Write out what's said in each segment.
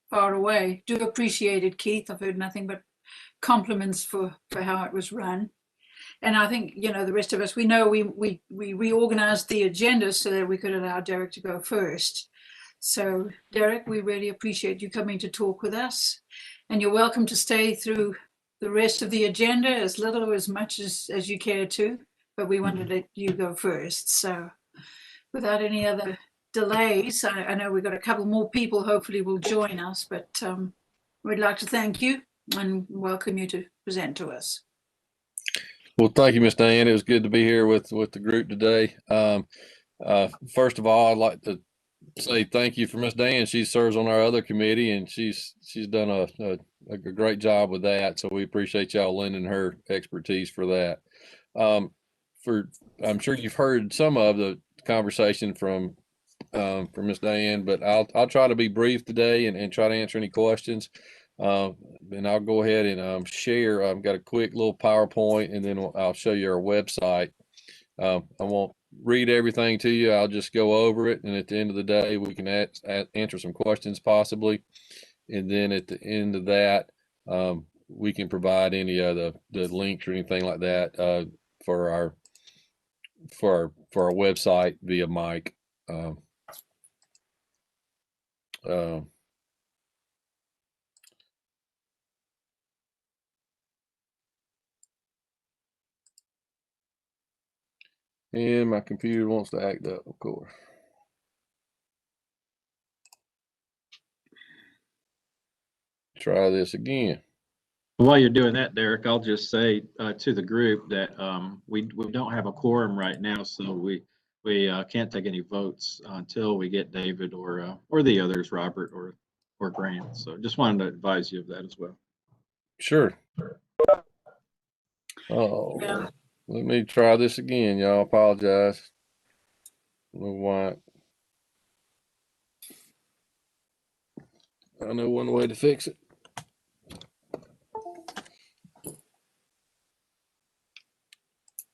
far away. Do appreciate it, Keith. I've heard nothing but compliments for how it was run. And I think, the rest of us, we know we reorganized the agenda so that we could allow Derek to go first. So, Derek, we really appreciate you coming to talk with us. And you're welcome to stay through the rest of the agenda, as little or as much as you care to. But we wanted to let you go first. So, without any other delays, I know we've got a couple more people hopefully will join us, but we'd like to thank you and welcome you to present to us. Well, thank you, Miss Diane. It was good to be here with the group today. First of all, I'd like to say thank you for Miss Diane. She serves on our other committee, and she's done a great job with that. So we appreciate y'all lending her expertise for that. I'm sure you've heard some of the conversation from Miss Diane, but I'll try to be brief today and try to answer any questions. And I'll go ahead and share. I've got a quick little PowerPoint, and then I'll show you our website. I won't read everything to you. I'll just go over it, and at the end of the day, we can answer some questions possibly. And then at the end of that, we can provide any of the links or anything like that for our website via Mike. And my computer wants to act up, of course. Try this again. While you're doing that, Derek, I'll just say to the group that we don't have a quorum right now, so we can't take any votes until we get David or the others, Robert or Grant. So just wanted to advise you of that as well. Sure. Oh, yeah. Let me try this again, y'all. Apologize. I know one way to fix it.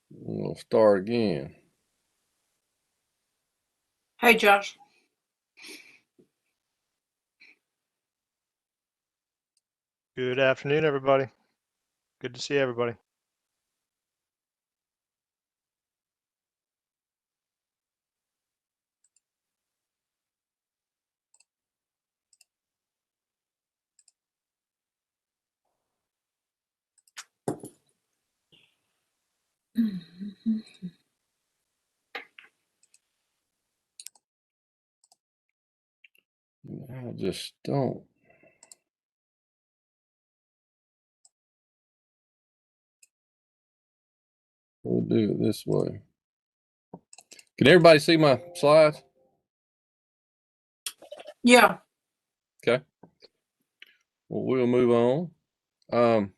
We'll start again. Hey, Josh. Good afternoon, everybody. Good to see everybody. I just don't. We'll do it this way. Can everybody see my slides? Yeah. Okay. Well, we'll move on.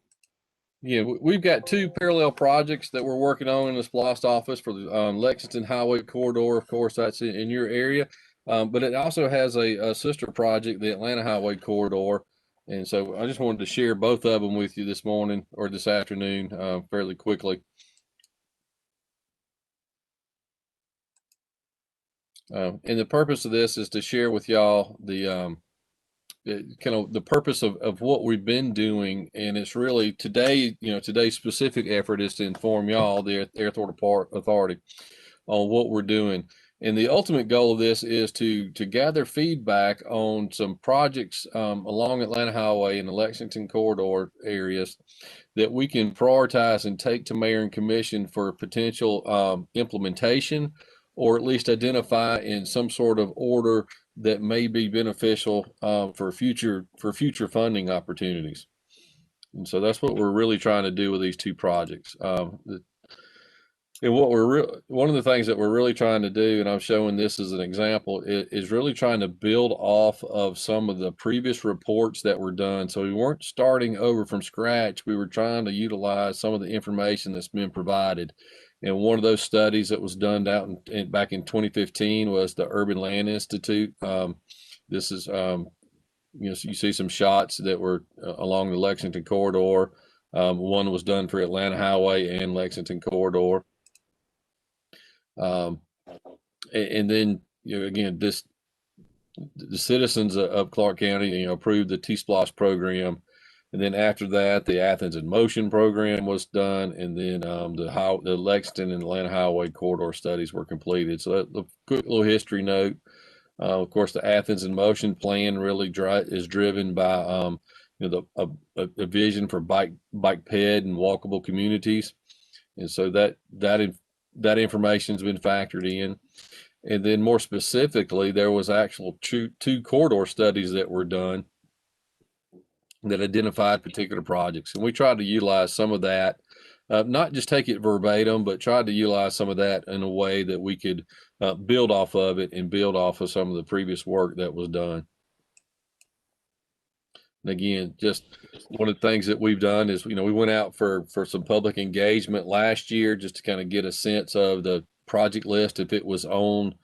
Yeah, we've got two parallel projects that we're working on in the SPLOST office for the Lexington Highway Corridor. Of course, that's in your area, but it also has a sister project, the Atlanta Highway Corridor. And so I just wanted to share both of them with you this morning or this afternoon fairly quickly. And the purpose of this is to share with y'all the kind of the purpose of what we've been doing, and it's really today, today's specific effort is to inform y'all, the Airport Authority, on what we're doing. And the ultimate goal of this is to gather feedback on some projects along Atlanta Highway and the Lexington corridor areas that we can prioritize and take to mayor and commission for potential implementation, or at least identify in some sort of order that may be beneficial for future funding opportunities. And so that's what we're really trying to do with these two projects. And one of the things that we're really trying to do, and I'm showing this as an example, is really trying to build off of some of the previous reports that were done. So we weren't starting over from scratch. We were trying to utilize some of the information that's been provided. And one of those studies that was done back in 2015 was the Urban Land Institute. This is, you see some shots that were along the Lexington corridor. One was done for Atlanta Highway and Lexington corridor. And then, again, the citizens of Clarke County, approved the T-SPLOST program. And then after that, the Athens in Motion program was done. And then the Lexington and Atlanta Highway corridor studies were completed. So that a quick little history note. Of course, the Athens in Motion plan really is driven by a vision for bike ped and walkable communities. And so that information has been factored in. And then more specifically, there was actual two corridor studies that were done that identified particular projects. And we tried to utilize some of that, not just take it verbatim, but tried to utilize some of that in a way that we could build off of it and build off of some of the previous work that was done. And again, just one of the things that we've done is, we went out for some public engagement last year just to kind of get a sense of the project list. If it was on,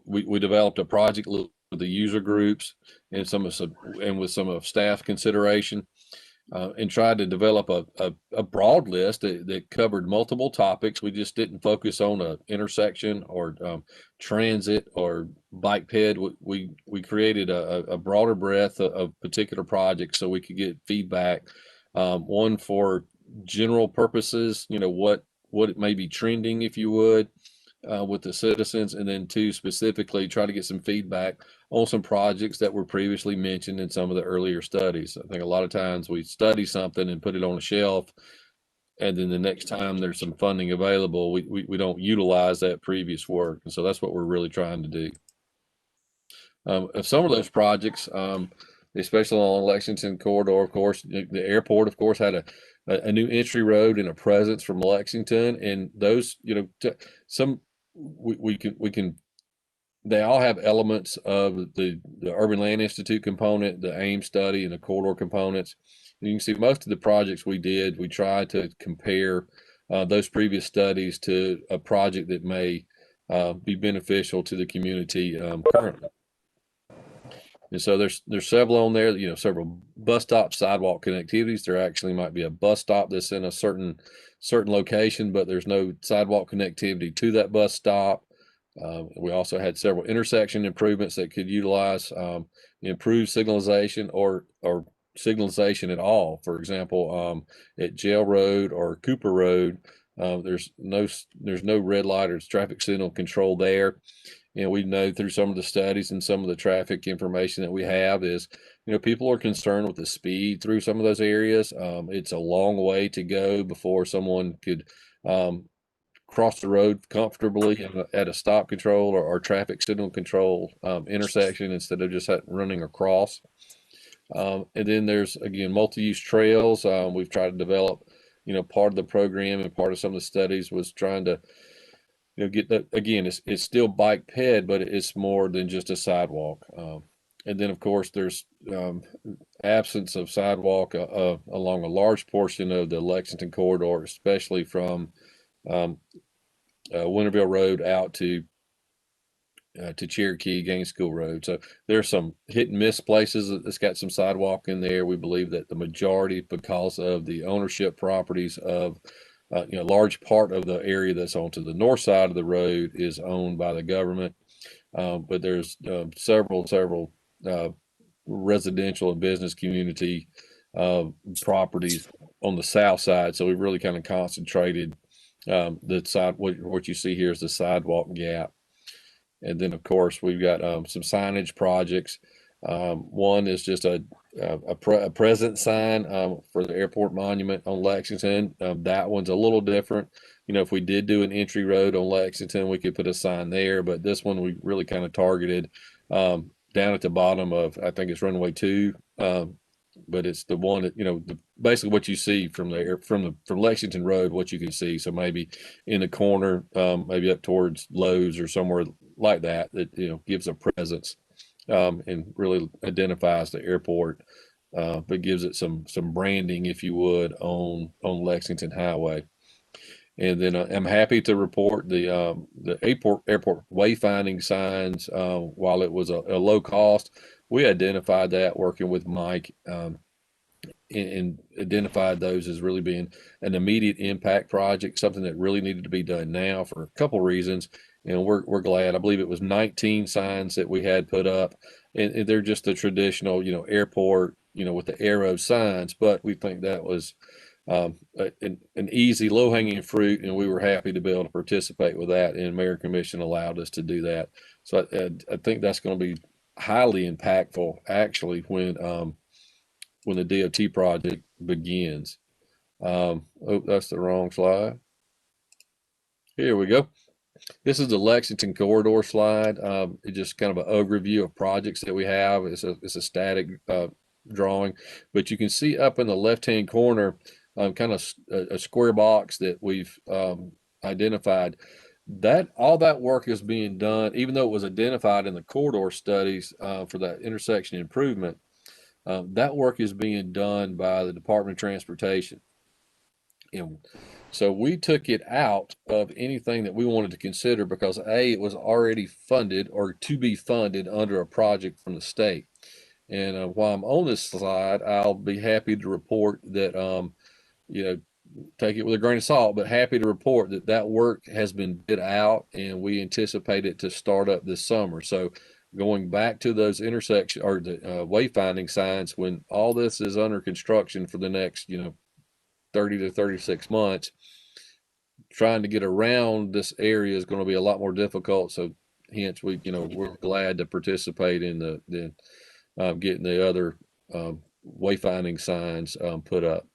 we developed a project list with the user groups and with some of staff consideration, and tried to develop a broad list that covered multiple topics. We just didn't focus on a intersection or transit or bike ped. We created a broader breadth of particular projects so we could get feedback. One for general purposes, what it may be trending, if you would, with the citizens, and then two, specifically try to get some feedback on some projects that were previously mentioned in some of the earlier studies. I think a lot of times we study something and put it on a shelf, and then the next time there's some funding available, we don't utilize that previous work. And so that's what we're really trying to do. Of some of those projects, especially along Lexington corridor, of course, the airport, of course, had a new entry road and a presence from Lexington, and those, we can they all have elements of the Urban Land Institute component, the AIM study, and the corridor components. And you can see most of the projects we did, we tried to compare those previous studies to a project that may be beneficial to the community currently. And so there's several on there, several bus stop sidewalk connectivities. There actually might be a bus stop that's in a certain location, but there's no sidewalk connectivity to that bus stop. We also had several intersection improvements that could utilize improved signalization or signalization at all. For example, at Jail Road or Cooper Road, there's no red light or traffic signal control there. We know through some of the studies and some of the traffic information that we have is, people are concerned with the speed through some of those areas. It's a long way to go before someone could cross the road comfortably at a stop control or traffic signal control intersection instead of just running across. And then there's, again, multi-use trails. We've tried to develop, part of the program and part of some of the studies was trying to get that. Again, it's still bike ped, but it's more than just a sidewalk. And then, of course, there's absence of sidewalk along a large portion of the Lexington corridor, especially from Winterville Road out to Cherokee Gaines School Road. So there's some hit and miss places that's got some sidewalk in there. We believe that the majority, because of the ownership properties of large part of the area that's onto the north side of the road is owned by the government. But there's several residential and business community properties on the south side. So we've really kind of concentrated the side. What you see here is the sidewalk gap. And then, of course, we've got some signage projects. One is just a present sign for the airport monument on Lexington. That one's a little different. If we did do an entry road on Lexington, we could put a sign there. But this one we really kind of targeted down at the bottom of, I think it's runway 2. But it's the one that, basically what you see from Lexington Road, what you can see. So maybe in the corner, maybe up towards Lowe's or somewhere like that, gives a presence and really identifies the airport, but gives it some branding, if you would, on Lexington Highway. And then I'm happy to report the airport wayfinding signs. While it was a low cost, we identified that working with Mike and identified those as really being an immediate impact project, something that really needed to be done now for a couple reasons. And we're glad. I believe it was 19 signs that we had put up, and they're just the traditional, airport, with the arrow signs. But we think that was an easy, low-hanging fruit, and we were happy to be able to participate with that. And Mayor Commission allowed us to do that. So I think that's going to be highly impactful, actually, when the DOT project begins. Oh, that's the wrong slide. Here we go. This is the Lexington corridor slide. It's just kind of an overview of projects that we have. It's a static drawing, but you can see up in the left-hand corner, kind of a square box that we've identified. That all that work is being done, even though it was identified in the corridor studies for that intersection improvement. That work is being done by the Department of Transportation. And so we took it out of anything that we wanted to consider because it was already funded or to be funded under a project from the state. And while I'm on this slide, I'll be happy to report that, take it with a grain of salt, but happy to report that that work has been bid out and we anticipate it to start up this summer. So going back to those intersection or the wayfinding signs, when all this is under construction for the next, 30 to 36 months, trying to get around this area is going to be a lot more difficult. So hence we're glad to participate in the getting the other wayfinding signs put up.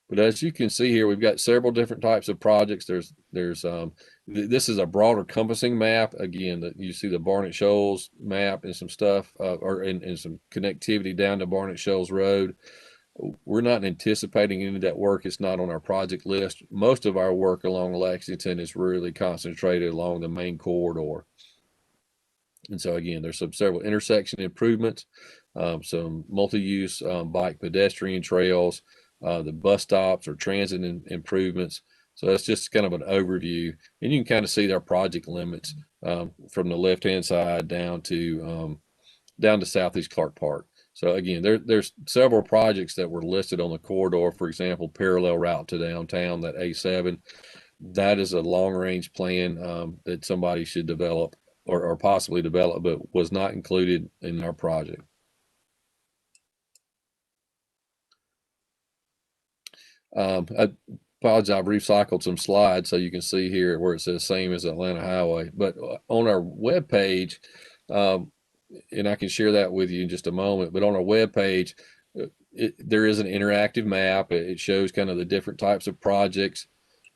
But as you can see here, we've got several different types of projects. This is a broader compassing map. Again, you see the Barnett Shoals map and some stuff, and some connectivity down to Barnett Shoals Road. We're not anticipating any of that work. It's not on our project list. Most of our work along Lexington is really concentrated along the main corridor. And so again, there's several intersection improvements, some multi-use bike pedestrian trails, the bus stops or transit improvements. So that's just kind of an overview, and you can kind of see their project limits from the left-hand side down to Southeast Clarke Park. So again, there's several projects that were listed on the corridor. For example, parallel route to downtown, that A7. That is a long-range plan that somebody should develop or possibly develop, but was not included in our project. I apologize, I've recycled some slides so you can see here where it says same as Atlanta Highway. But on our web page, and I can share that with you in just a moment, but on our web page, there is an interactive map. It shows kind of the different types of projects.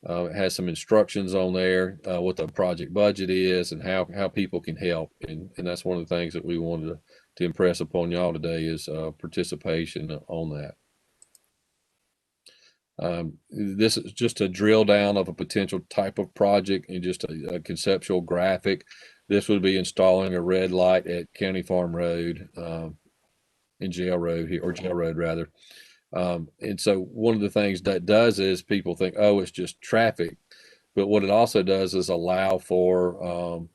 It has some instructions on there, what the project budget is and how people can help. And that's one of the things that we wanted to impress upon y'all today is participation on that. This is just a drill down of a potential type of project and just a conceptual graphic. This would be installing a red light at County Farm Road and Jail Road here, or Jail Road rather. And so one of the things that does is people think, oh, it's just traffic. But what it also does is allow for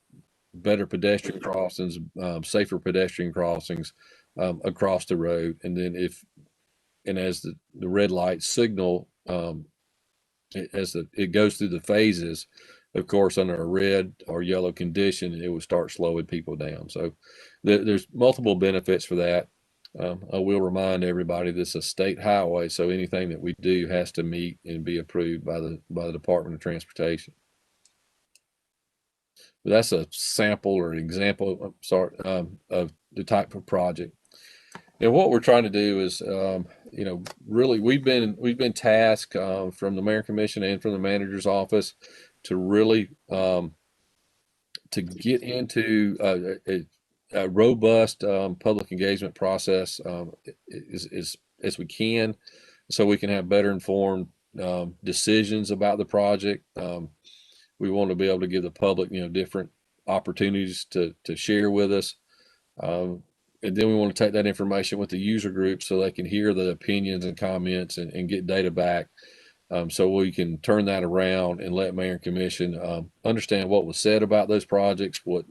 better pedestrian crossings, safer pedestrian crossings across the road. And then as the red light signal, it goes through the phases, of course, under a red or yellow condition, it would start slowing people down. So there's multiple benefits for that. I will remind everybody this is a state highway, so anything that we do has to meet and be approved by the Department of Transportation. But that's a sample or an example, of the type of project. And what we're trying to do is, really we've been tasked from the Mayor Commission and from the manager's office to really to get into a robust public engagement process as we can, so we can have better informed decisions about the project. We want to be able to give the public, different opportunities to share with us. And then we want to take that information with the user group so they can hear the opinions and comments and get data back. So we can turn that around and let Mayor and Commission understand what was said about those projects, what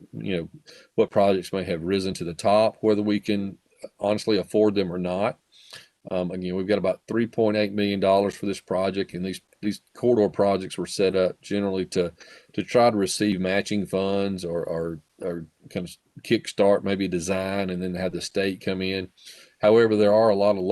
projects may have risen to the top, whether we can honestly afford them or not. Again, we've got about $3.8 million for this project, and these corridor projects were set up generally to try to receive matching funds or kind of kickstart maybe design and then have the state come in. However, there are a lot of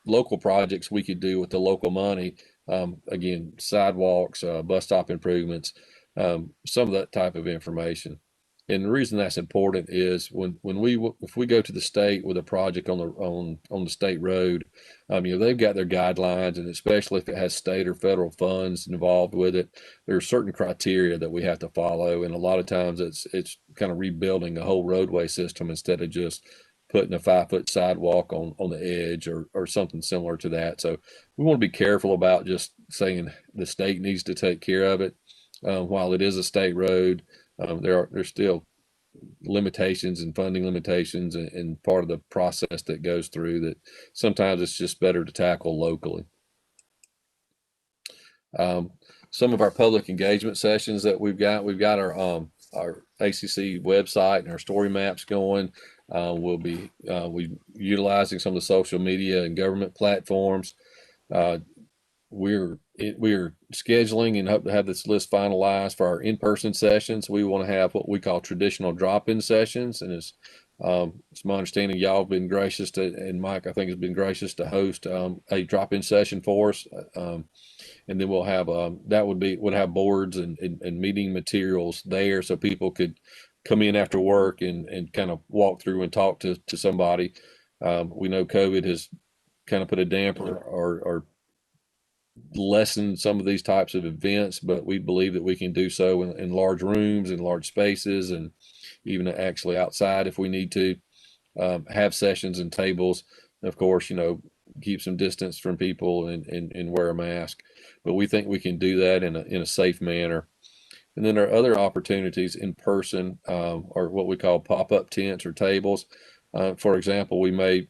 local projects we could do with the local money. Again, sidewalks, bus stop improvements, some of that type of information. And the reason that's important is if we go to the state with a project on the state road, they've got their guidelines, and especially if it has state or federal funds involved with it, there are certain criteria that we have to follow. And a lot of times it's kind of rebuilding a whole roadway system instead of just putting a 5-foot sidewalk on the edge or something similar to that. So we want to be careful about just saying the state needs to take care of it. While it is a state road, there's still limitations and funding limitations and part of the process that goes through that sometimes it's just better to tackle locally. Some of our public engagement sessions that we've got our ACC website and our story maps going. We'll be utilizing some of the social media and government platforms. We're scheduling and hope to have this list finalized for our in-person sessions. We want to have what we call traditional drop-in sessions, and it's my understanding y'all have been gracious to, and Mike I think has been gracious to host a drop-in session for us, and then we'll have would have boards and meeting materials there so people could come in after work and kind of walk through and talk to somebody. We know COVID has kind of put a damper or lessen some of these types of events, but we believe that we can do so in large rooms and large spaces, and even actually outside if we need to have sessions and tables. Of course, keep some distance from people and wear a mask, but we think we can do that in a safe manner. And then there are other opportunities in person, or what we call pop-up tents or tables. For example, we may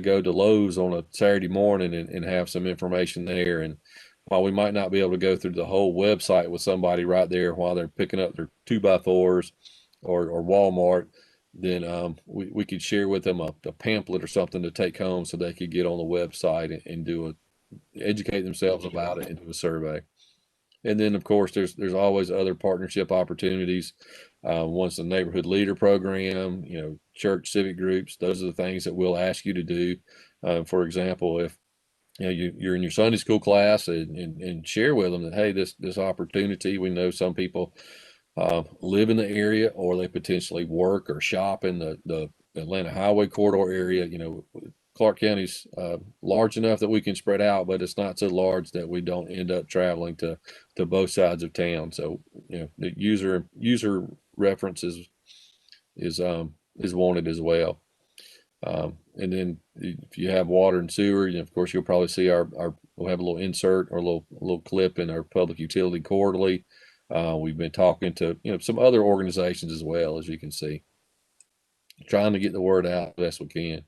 go to Lowe's on a Saturday morning and have some information there. And while we might not be able to go through the whole website with somebody right there while they're picking up their 2x4s or Walmart, then we could share with them a pamphlet or something to take home so they could get on the website and educate themselves about it and do a survey. And then, of course, there's always other partnership opportunities. Once the neighborhood leader program, church civic groups, those are the things that we'll ask you to do. For example, if you're in your Sunday school class and share with them that, hey, this opportunity, we know some people live in the area or they potentially work or shop in the Atlanta highway corridor area. Clarke County's large enough that we can spread out, but it's not so large that we don't end up traveling to both sides of town. So the user reference is wanted as well. And then if you have water and sewer, of course you'll probably see we'll have a little insert or a little clip in our Public Utility Quarterly. We've been talking to some other organizations as well, as you can see, trying to get the word out as best we can.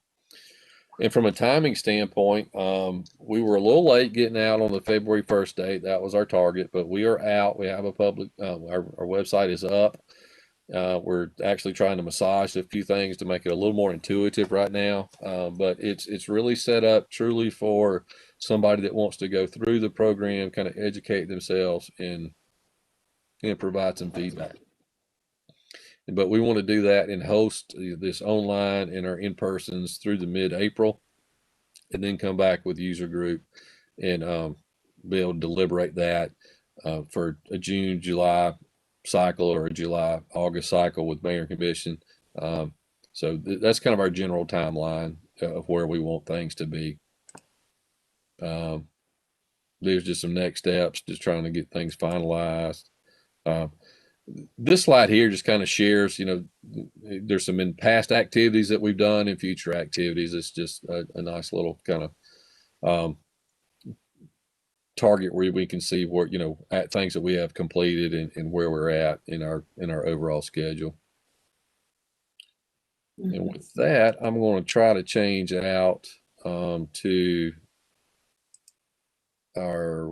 And from a timing standpoint, we were a little late getting out on the February 1st date. That was our target, but we are out. We have a public, our website is up. We're actually trying to massage a few things to make it a little more intuitive right now. But it's really set up truly for somebody that wants to go through the program, kind of educate themselves and provide some feedback. But we want to do that and host this online and our in-persons through the mid-April, and then come back with user group and be able to deliberate that for a June, July cycle or a July, August cycle with Mayor and Commission. So that's kind of our general timeline of where we want things to be. There's just some next steps, just trying to get things finalized. This slide here just kind of shares, there's some in past activities that we've done and future activities. It's just a nice little kind of target where we can see where, at things that we have completed and where we're at in our overall schedule. Mm-hmm. And with that, I'm going to try to change out to our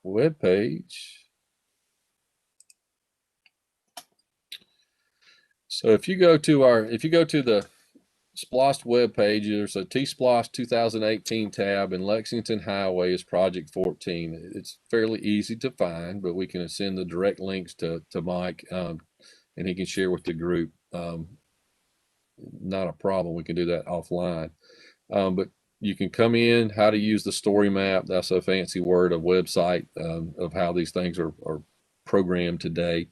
webpage. So if you go to the Splost web page, there's a T-Splost 2018 tab, and Lexington Highway is Project 14. It's fairly easy to find, but we can send the direct links to Mike, and he can share with the group. Not a problem. We can do that offline. But you can come in, how to use the story map. That's a fancy word, a website of how these things are programmed today.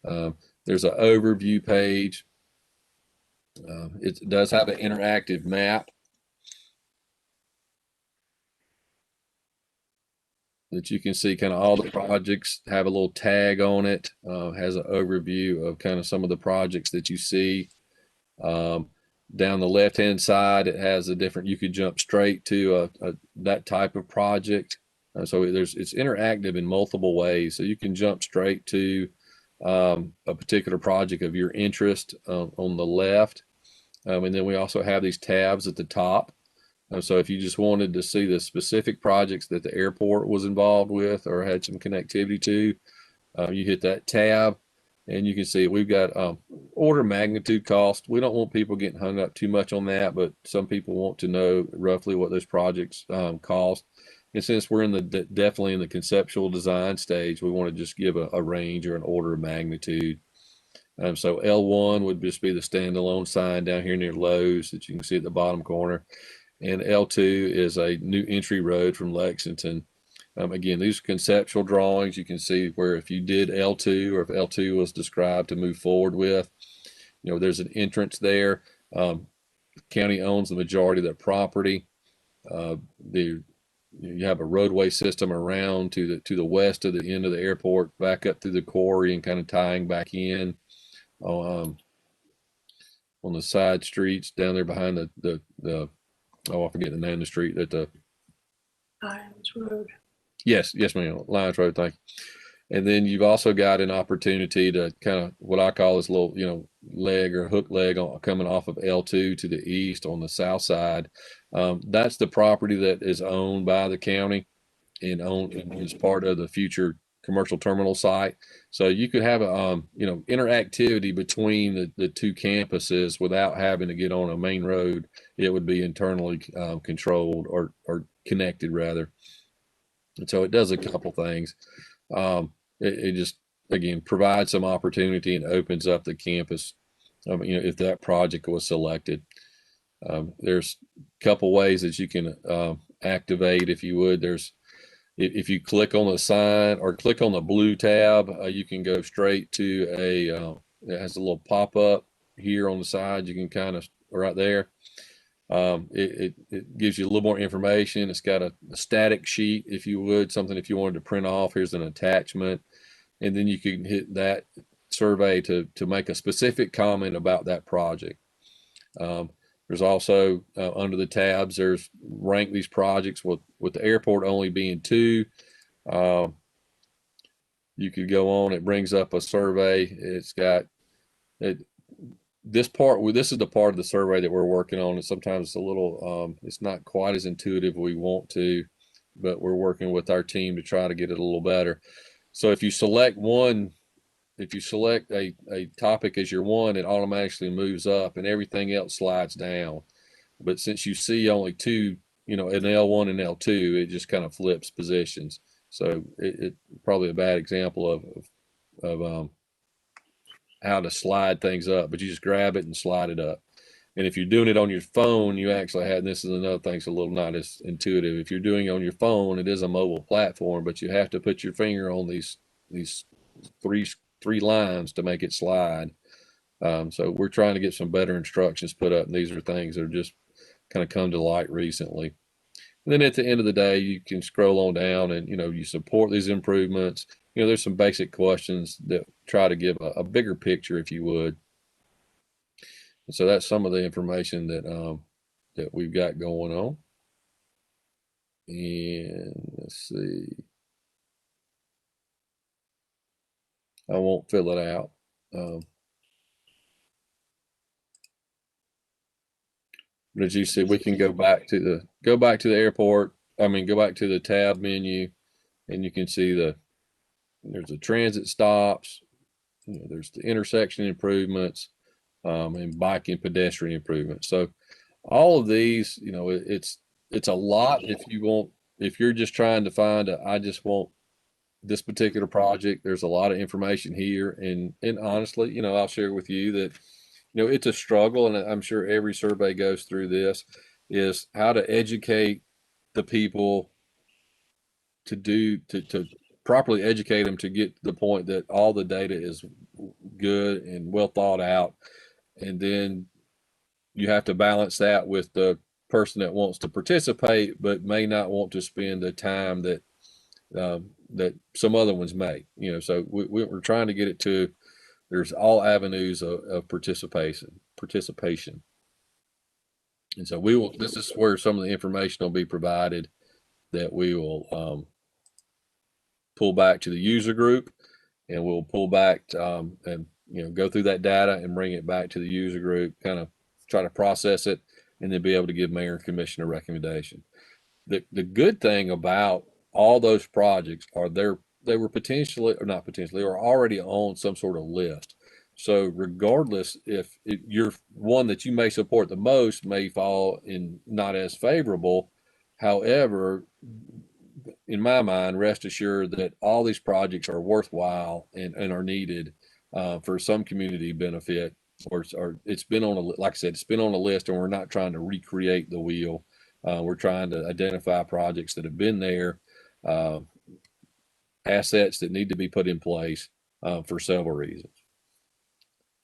There's an overview page. It does have an interactive map that you can see kind of all the projects, have a little tag on it, has an overview of kind of some of the projects that you see. Down the left-hand side, it has a different, you could jump straight to that type of project. So it's interactive in multiple ways. So you can jump straight to a particular project of your interest on the left. And then we also have these tabs at the top. So if you just wanted to see the specific projects that the airport was involved with or had some connectivity to, you hit that tab and you can see we've got order of magnitude cost. We don't want people getting hung up too much on that, but some people want to know roughly what those projects cost. And since we're in the definitely in the conceptual design stage, we want to just give a range or an order of magnitude. So L1 would just be the standalone sign down here near Lowe's that you can see at the bottom corner. And L2 is a new entry road from Lexington. Again, these are conceptual drawings. You can see where if you did L2 or if L2 was described to move forward with, there's an entrance there. The county owns the majority of that property. You have a roadway system around to the west of the end of the airport, back up through the quarry and kind of tying back in on the side streets down there behind the I forget the name of the street at the Lions Road. Yes, ma'am. Lions Road, thank you. And then you've also got an opportunity to kind of what I call this little, leg or hook leg coming off of L2 to the east on the south side. That's the property that is owned by the county and is part of the future commercial terminal site. So you could have a interactivity between the two campuses without having to get on a main road. It would be internally controlled or connected rather. And so it does a couple things. It just, again, provides some opportunity and opens up the campus, if that project was selected. There's a couple ways that you can activate, if you would. If you click on the sign or click on the blue tab, you can go straight to it has a little pop-up here on the side. You can kind of, right there. It gives you a little more information. It's got a static sheet, if you would, something if you wanted to print off. Here's an attachment, and then you can hit that survey to make a specific comment about that project. There's also under the tabs, there's rank these projects with the airport only being 2. You could go on. It brings up a survey. It's got it. This is the part of the survey that we're working on, and sometimes it's a little it's not quite as intuitive as we want to, but we're working with our team to try to get it a little better. So if you select a topic as your one, it automatically moves up and everything else slides down. But since you see only 2, an L1 and L2, it just kind of flips positions. So it probably a bad example of how to slide things up, but you just grab it and slide it up. And if you're doing it on your phone, you actually have, and this is another thing that's a little not as intuitive. If you're doing it on your phone, it is a mobile platform, but you have to put your finger on these three lines to make it slide. So we're trying to get some better instructions put up, and these are things that are just kind of come to light recently. And then at the end of the day, you can scroll on down and, you support these improvements. There's some basic questions that try to give a bigger picture, if you would. And so that's some of the information that we've got going on. And let's see. I won't fill it out. But as you see, we can go back to the airport. Go back to the tab menu, and you can see there's the transit stops. There's the intersection improvements. and bike and pedestrian improvements. So all of these, it's a lot. If you're just trying to find I just want this particular project, there's a lot of information here. And honestly, I'll share with you that, it's a struggle, and I'm sure every survey goes through this, is how to educate the people to properly educate them to get to the point that all the data is good and well thought out. And then you have to balance that with the person that wants to participate but may not want to spend the time that that some other ones may. So we're trying to get it to, there's all avenues of participation. And so this is where some of the information will be provided that we will pull back to the user group, and we'll pull back and go through that data and bring it back to the user group, kind of try to process it, and then be able to give mayor and commission a recommendation. The good thing about all those projects are they were potentially, or not potentially, or already on some sort of list. So regardless, if you're one that you may support the most may fall in not as favorable. However, in my mind, rest assured that all these projects are worthwhile and are needed for some community benefit, or it's been on like I said, it's been on a list, and we're not trying to recreate the wheel. We're trying to identify projects that have been there, assets that need to be put in place for several reasons.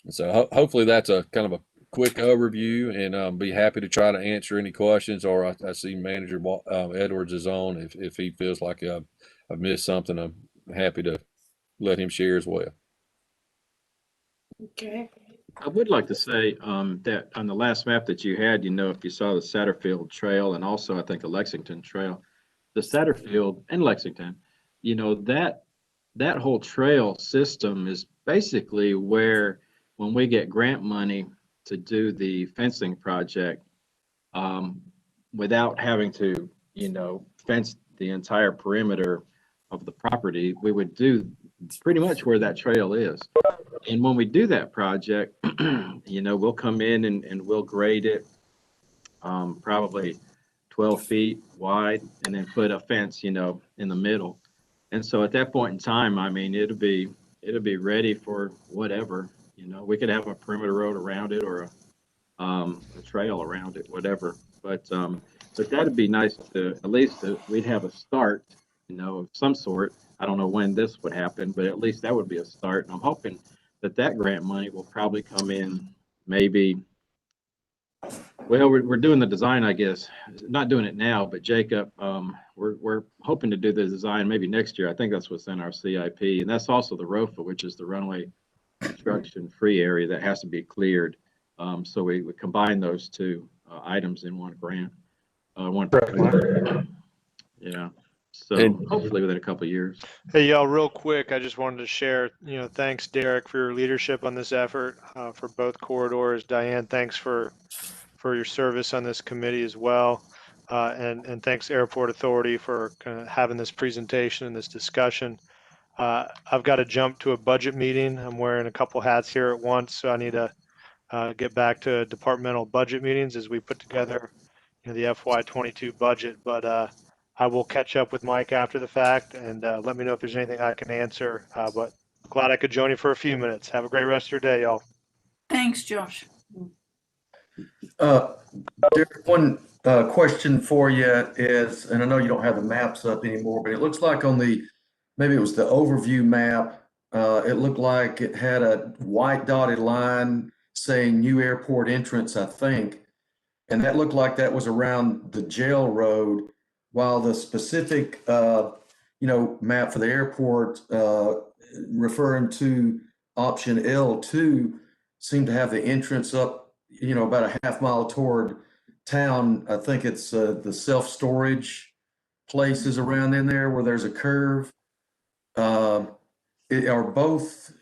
And so hopefully that's a kind of a quick overview, and be happy to try to answer any questions, or I see Manager Edwards is on. If he feels like I've missed something, I'm happy to let him share as well. Okay. I would like to say that on the last map that you had, if you saw the Satterfield Trail and also I think the Lexington Trail, the Satterfield and Lexington, that whole trail system is basically where, when we get grant money to do the fencing project, without having to, fence the entire perimeter of the property, we would do pretty much where that trail is. And when we do that project, we'll come in and we'll grade it probably 12 feet wide, and then put a fence, in the middle. And so at that point in time, I mean, it'll be ready for whatever. We could have a perimeter road around it, or a trail around it, whatever. But that'd be nice to, at least we'd have a start, of some sort. I don't know when this would happen, but at least that would be a start. And I'm hoping that grant money will probably come in maybe, well, we're doing the design, I guess, not doing it now, but Jacob, we're hoping to do the design maybe next year. I think that's what's in our CIP. And that's also the ROFA, which is the runway construction free area that has to be cleared. So we combine those two items in one grant. Yeah. So hopefully within a couple of years. Hey, y'all, real quick, I just wanted to share, thanks, Derek, for your leadership on this effort for both corridors. Diane, thanks for your service on this committee as well. And thanks, Airport Authority, for kind of having this presentation and this discussion. I've got to jump to a budget meeting. I'm wearing a couple hats here at once, so I need to get back to departmental budget meetings as we put together the FY22 budget. But I will catch up with Mike after the fact, and let me know if there's anything I can answer. But glad I could join you for a few minutes. Have a great rest of your day, y'all. Thanks, Josh. Derek, one question for you is, and I know you don't have the maps up anymore, but it looks like on maybe it was the overview map, it looked like it had a white dotted line saying new airport entrance, I think. And that looked like that was around the jail road, while the specific, map for the airport, referring to option L2, seemed to have the entrance up, about a half mile toward town. I think it's the self-storage places around in there where there's a curve. Are both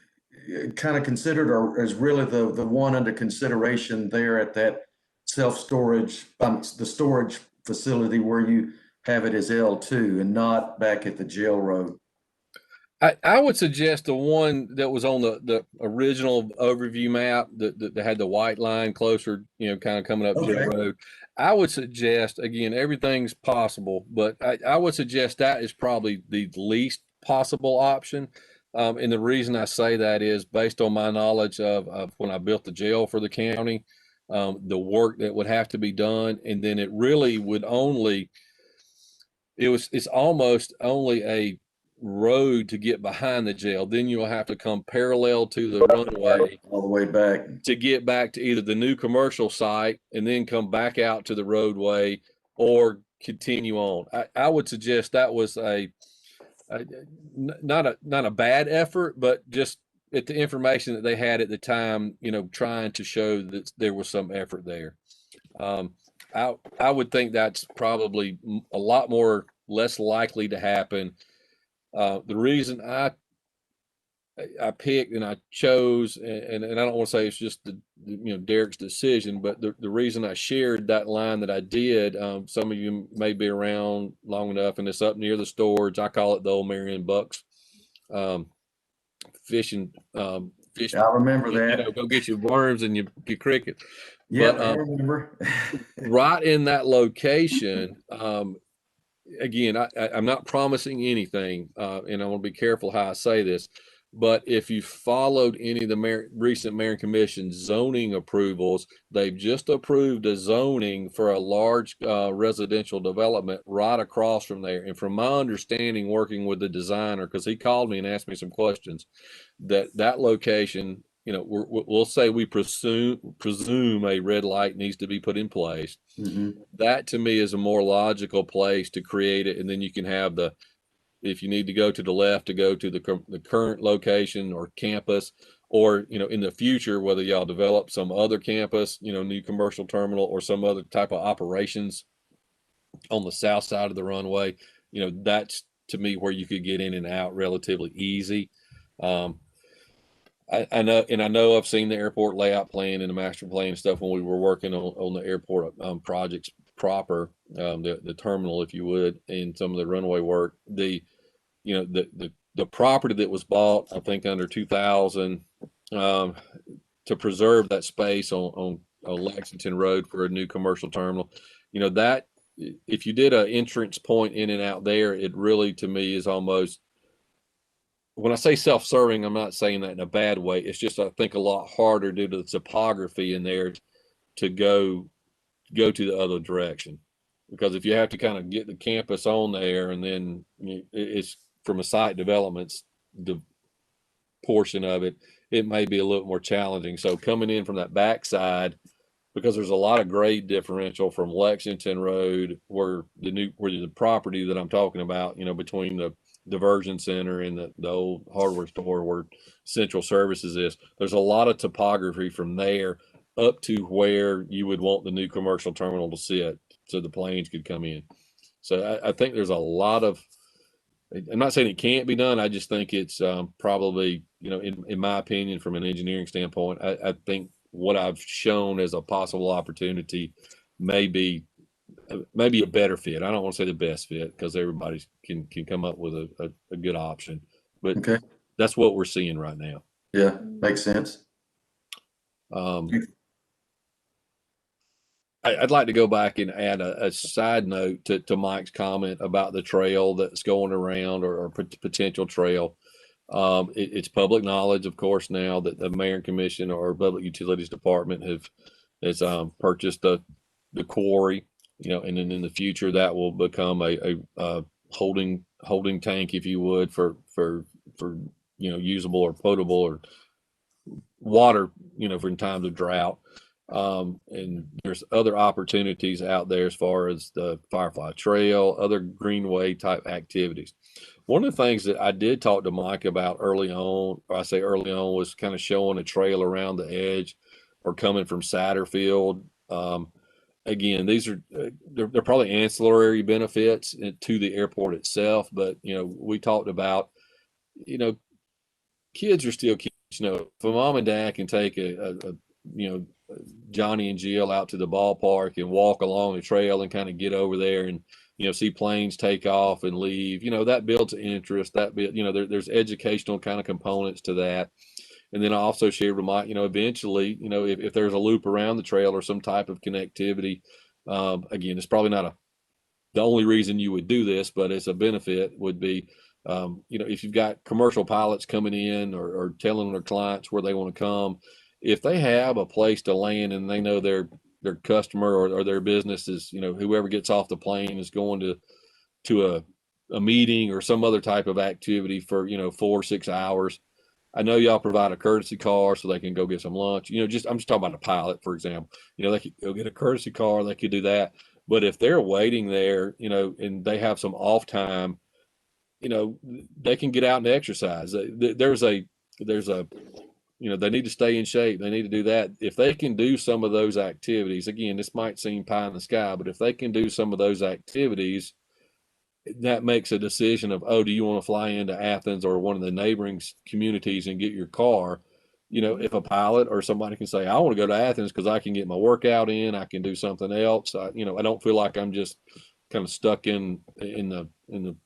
kind of considered, or is really the one under consideration there at that self-storage, the storage facility where you have it as L2 and not back at the jail road? I would suggest the one that was on the original overview map that had the white line closer, kind of coming up Jail Okay. Road. I would suggest, again, everything's possible, but I would suggest that is probably the least possible option. And the reason I say that is based on my knowledge of when I built the jail for the county, the work that would have to be done, and then it really would it's almost only a road to get behind the jail. Then you'll have to come parallel to the runway All the way back. to get back to either the new commercial site and then come back out to the roadway or continue on. I would suggest that was not a bad effort, but just at the information that they had at the time, trying to show that there was some effort there. I would think that's probably a lot less likely to happen. The reason I picked and I chose, and I don't want to say it's just Derek's decision, but the reason I shared that line that I did, some of you may be around long enough, and it's up near the storage. I call it the old Marion Bucks fishing. Fish. I remember that. Go get your worms and your cricket. Yeah, But I remember. right in that location, again, I'm not promising anything, and I want to be careful how I say this, but if you followed any of the recent Marion Commission zoning approvals, they've just approved a zoning for a large residential development right across from there. And from my understanding, working with the designer, because he called me and asked me some questions, that location, we'll say we presume a red light needs to be put in place. Mhm. That to me is a more logical place to create it, and then you can have if you need to go to the left to go to the current location or campus, or in the future, whether y'all develop some other campus, new commercial terminal or some other type of operations on the south side of the runway, that's to me where you could get in and out relatively easy. I know I've seen the airport layout plan and the master plan and stuff when we were working on the airport projects proper, the terminal, if you would, and some of the runway work. The property that was bought, I think under 2000, to preserve that space on Lexington Road for a new commercial terminal, that if you did an entrance point in and out there, it really to me is almost, when I say self-serving, I'm not saying that in a bad way. It's just, I think, a lot harder due to the topography in there to go to the other direction. Because if you have to kind of get the campus on there, and then it's from a site development's the portion of it, it may be a little more challenging. So coming in from that backside, because there's a lot of grade differential from Lexington Road, where the property that I'm talking about, between the diversion center and the old hardware store where Central Services is, there's a lot of topography from there up to where you would want the new commercial terminal to sit so the planes could come in. So I think there's a lot of, I'm not saying it can't be done. I just think it's probably, in my opinion, from an engineering standpoint, I think what I've shown as a possible opportunity may be maybe a better fit. I don't want to say the best fit, because everybody can come up with a good option, but Okay. that's what we're seeing right now. Yeah, makes sense. I'd like to go back and add a side note to Mike's comment about the trail that's going around, or potential trail. It's public knowledge, of course, now that the Marion Commission or Public Utilities Department has purchased the quarry, and then in the future that will become a holding tank, if you would, for usable or potable or water, for in times of drought. And there's other opportunities out there as far as the Firefly Trail, other greenway type activities. One of the things that I did talk to Mike about early on, or I say early on, was kind of showing a trail around the edge or coming from Satterfield. Again, these are they're probably ancillary benefits to the airport itself, but we talked about, kids are still kids. If a mom and dad can take Johnny and Jill out to the ballpark and walk along the trail and kind of get over there and, see planes take off and leave, that builds interest. There's educational kind of components to that. And then I also shared with Mike, eventually, if there's a loop around the trail or some type of connectivity, again, it's probably not the only reason you would do this, but it's a benefit would be, if you've got commercial pilots coming in or telling their clients where they want to come, if they have a place to land and they know their customer or their business is, whoever gets off the plane is going to a meeting or some other type of activity for, 4 or 6 hours. I know y'all provide a courtesy car so they can go get some lunch. I'm just talking about a pilot, for example. They could go get a courtesy car, they could do that. But if they're waiting there, and they have some off time, they can get out and exercise. There's a, they need to stay in shape. They need to do that. If they can do some of those activities, again, this might seem pie in the sky, but if they can do some of those activities, that makes a decision of, oh, do you want to fly into Athens or one of the neighboring communities and get your car? If a pilot or somebody can say, I want to go to Athens because I can get my workout in, I can do something else. I don't feel like I'm just kind of stuck in the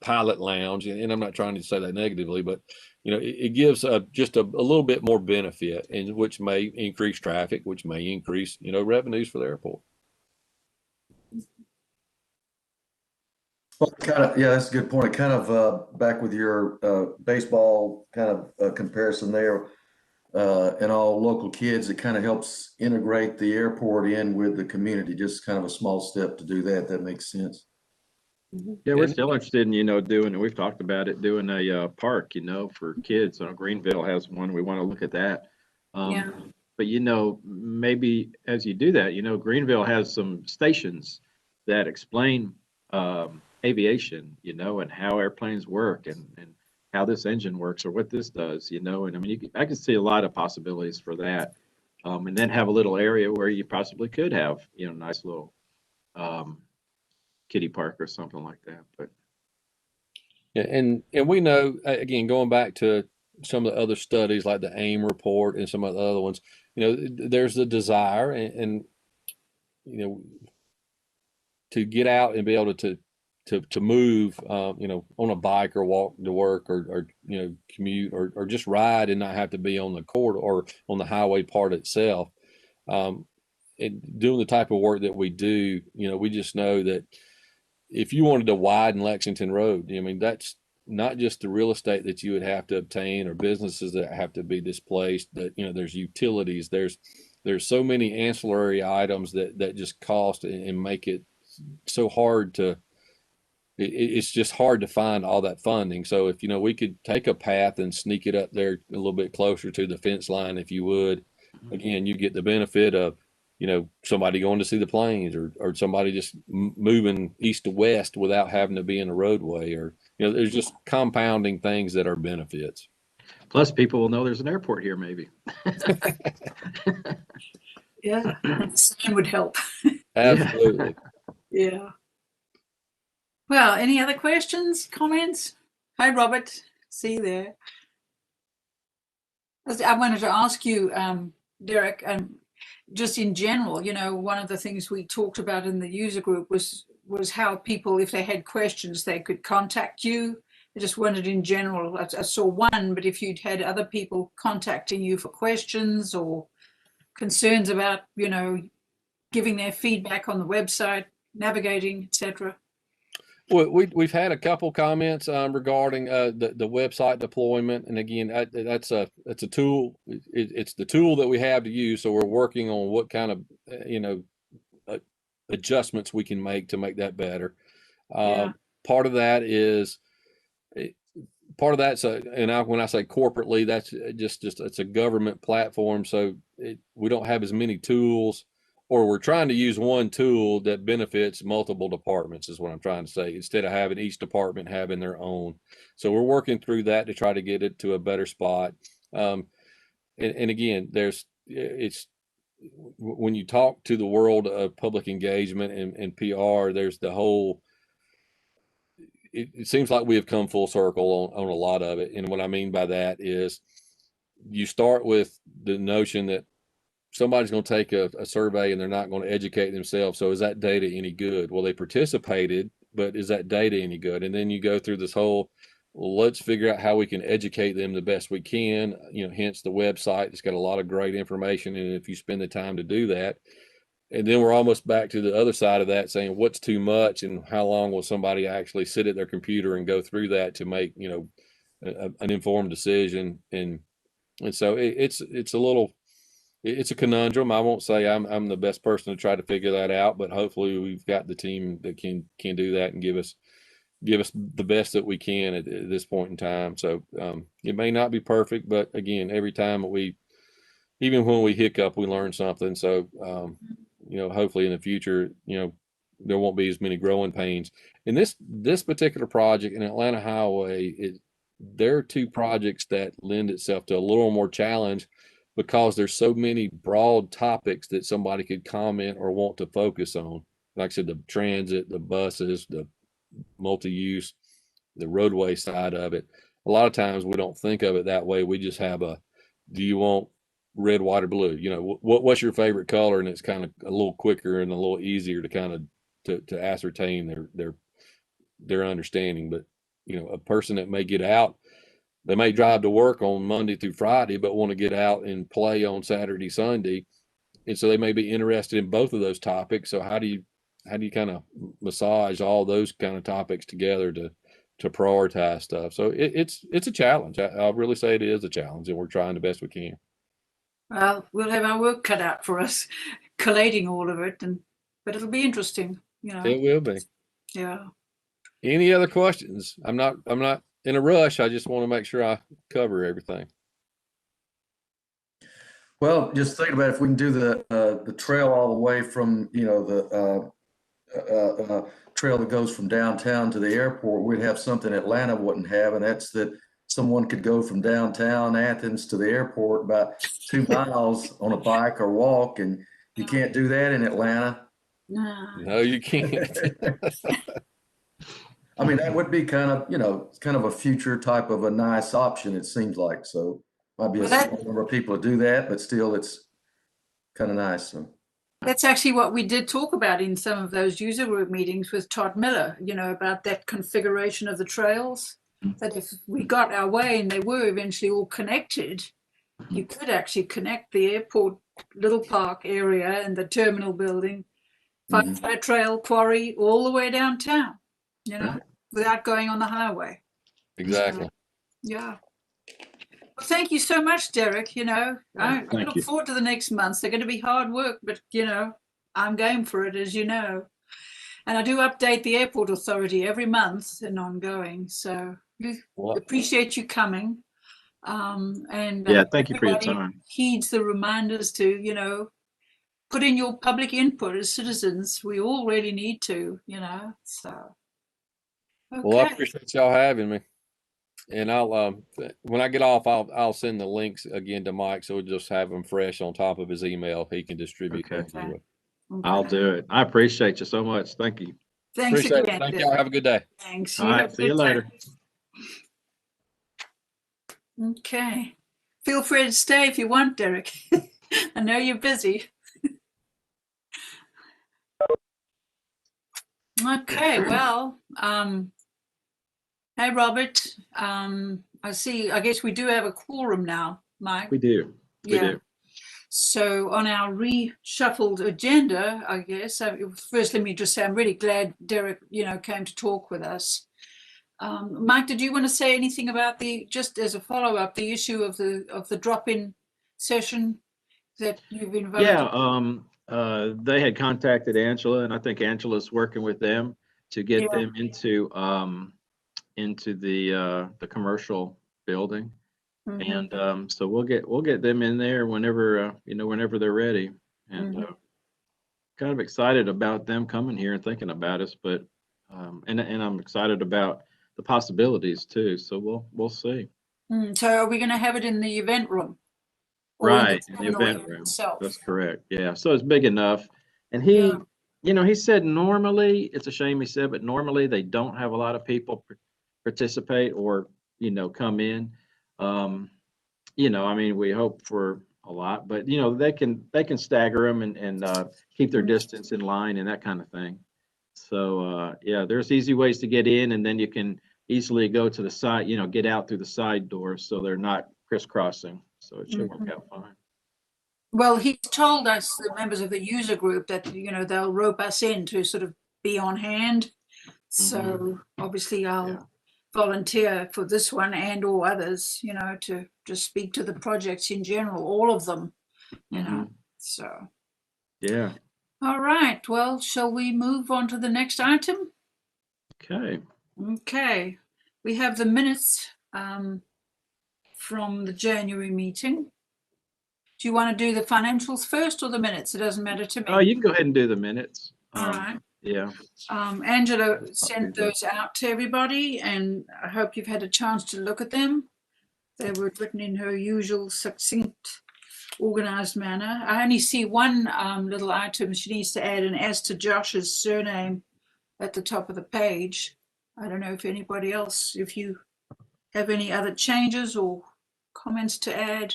pilot lounge. And I'm not trying to say that negatively, but it gives just a little bit more benefit, and which may increase traffic, which may increase revenues for the airport. Well, yeah, that's a good point. Kind of back with your baseball kind of comparison there, and all local kids, it kind of helps integrate the airport in with the community. Just kind of a small step to do that. That makes sense. Yeah, we're still interested in, doing, and we've talked about it, doing a park, for kids. Greenville has one. We want to look at that. Yeah. But, maybe as you do that, Greenville has some stations that explain aviation, and how airplanes work and how this engine works or what this does, and I mean, I can see a lot of possibilities for that. And then have a little area where you possibly could have, nice little kiddie park or something like that. But yeah, and we know, again, going back to some of the other studies like the AIM report and some of the other ones, there's the desire and to get out and be able to move, on a bike or walk to work or commute or just ride and not have to be on the corridor or on the highway part itself. And doing the type of work that we do, we just know that if you wanted to widen Lexington Road, I mean, that's not just the real estate that you would have to obtain or businesses that have to be displaced, that, there's utilities, there's so many ancillary items that just cost and make it so hard to, it's just hard to find all that funding. So if, we could take a path and sneak it up there a little bit closer to the fence line, if you would, again, you get the benefit of, somebody going to see the planes or somebody just moving east to west without having to be in a roadway, or, there's just compounding things that are benefits. plus people will know there's an airport here, maybe. Yeah. The sign would help. Absolutely. Yeah. Well, any other questions, comments? Hi, Robert. See you there. I wanted to ask you, Derek, and just in general, one of the things we talked about in the user group was how people, if they had questions, they could contact you. I just wondered in general, I saw one, but if you'd had other people contacting you for questions or concerns about, giving their feedback on the website, navigating, etc. Well, we've had a couple comments regarding the website deployment, and again, it's a tool. It's the tool that we have to use. So we're working on what kind of adjustments we can make to make that better. Yeah. Part of that is when I say corporately, that's just it's a government platform, so we don't have as many tools. Or we're trying to use one tool that benefits multiple departments is what I'm trying to say, instead of having each department having their own. So we're working through that to try to get it to a better spot. And again, it's when you talk to the world of public engagement and PR, there's the whole, it seems like we have come full circle on a lot of it. And what I mean by that is you start with the notion that somebody's going to take a survey and they're not going to educate themselves. So is that data any good? Well, they participated, but is that data any good? And then you go through this whole, well, let's figure out how we can educate them the best we can. Hence the website. It's got a lot of great information. And if you spend the time to do that, and then we're almost back to the other side of that, saying what's too much and how long will somebody actually sit at their computer and go through that to make, an informed decision. And so it's a conundrum. I won't say I'm the best person to try to figure that out, but hopefully we've got the team that can do that and give us the best that we can at this point in time. So it may not be perfect, but again, every time even when we hiccup, we learn something. So hopefully in the future, there won't be as many growing pains. In this particular project in Atlanta Highway, there are two projects that lend itself to a little more challenge because there's so many broad topics that somebody could comment or want to focus on. Like I said, the transit, the buses, the multi-use, the roadway side of it. A lot of times we don't think of it that way. We just have do you want red, white, or blue? What's your favorite color? And it's kind of a little quicker and a little easier to kind of to ascertain their understanding. But a person that may get out, they may drive to work on Monday through Friday, but want to get out and play on Saturday, Sunday. And so they may be interested in both of those topics. So how do you kind of massage all those kind of topics together to prioritize stuff? So it's a challenge. I'll really say it is a challenge, and we're trying the best we can. Well, we'll have our work cut out for us, collating all of it, but it'll be interesting. It will be. Yeah. Any other questions? I'm not in a rush. I just want to make sure I cover everything. Well, just thinking about if we can do the trail all the way from, the trail that goes from downtown to the airport, we'd have something Atlanta wouldn't have, and that's that someone could go from downtown Athens to the airport about 2 miles on a bike or walk, and you can't do that in Atlanta. No, you can't. I mean, that would be kind of a future type of a nice option, it seems like. So might be a small number of people to do that, but still it's kind of nice. So that's actually what we did talk about in some of those user group meetings with Todd Miller, about that configuration of the trails, that if we got our way and they were eventually all connected, you could actually connect the airport little park area and the terminal building, Firefly Trail, Quarry, all the way downtown, without going on the highway. Exactly. So, yeah. Well, thank you so much, Derek. I look forward to the next months. They're going to be hard work, but, I'm game for it, as you know. And I do update the airport authority every month and ongoing. So we appreciate you coming. And thank you for your time. Heeds the reminders to, put in your public input as citizens. We all really need to, so. Okay. Well, I appreciate y'all having me. And I'll when I get off, I'll send the links again to Mike, so we'll just have them fresh on top of his email. He can distribute them. Okay. I'll do it. I appreciate you so much. Thank you. Thanks Appreciate again. it. Thank y'all. Have a good day. Thanks. All right. See you later. Okay. Feel free to stay if you want, Derek. I know you're busy. Okay, well, hey, Robert. I guess we do have a quorum now, Mike. We do. We do. So on our reshuffled agenda, I guess, first let me just say I'm really glad Derek, came to talk with us. Mike, did you want to say anything about just as a follow-up, the issue of the drop-in session that you've invited? Yeah, they had contacted Angela, and I think Angela's working with them to get them into the commercial building. And so we'll get them in there whenever whenever they're ready, and kind of excited about them coming here and thinking about us, but and I'm excited about the possibilities too. So we'll see. So are we going to have it in the event room? Right, in the event room. That's correct. Yeah, so it's big enough. And he said normally, it's a shame he said, but normally they don't have a lot of people participate or come in. I mean, we hope for a lot, but you know, they can stagger them and keep their distance in line and that kind of thing. So yeah, there's easy ways to get in, and then you can easily go to the side, you know, get out through the side doors so they're not crisscrossing. So it should work out fine. Well, he's told us, the members of the user group, that, you know, they'll rope us in to sort of be on hand. So obviously I'll volunteer for this one and or others, you know, to just speak to the projects in general, all of them, you know, so. Yeah. All right, well, shall we move on to the next item? Okay. Okay, we have the minutes from the January meeting. Do you want to do the financials first or the minutes? It doesn't matter to me. Oh, you can go ahead and do the minutes. All right. Yeah. Angela sent those out to everybody, and I hope you've had a chance to look at them. They were written in her usual succinct, organized manner. I only see one little item. She needs to add an S to Josh's surname at the top of the page. I don't know if anybody else, if you have any other changes or comments to add.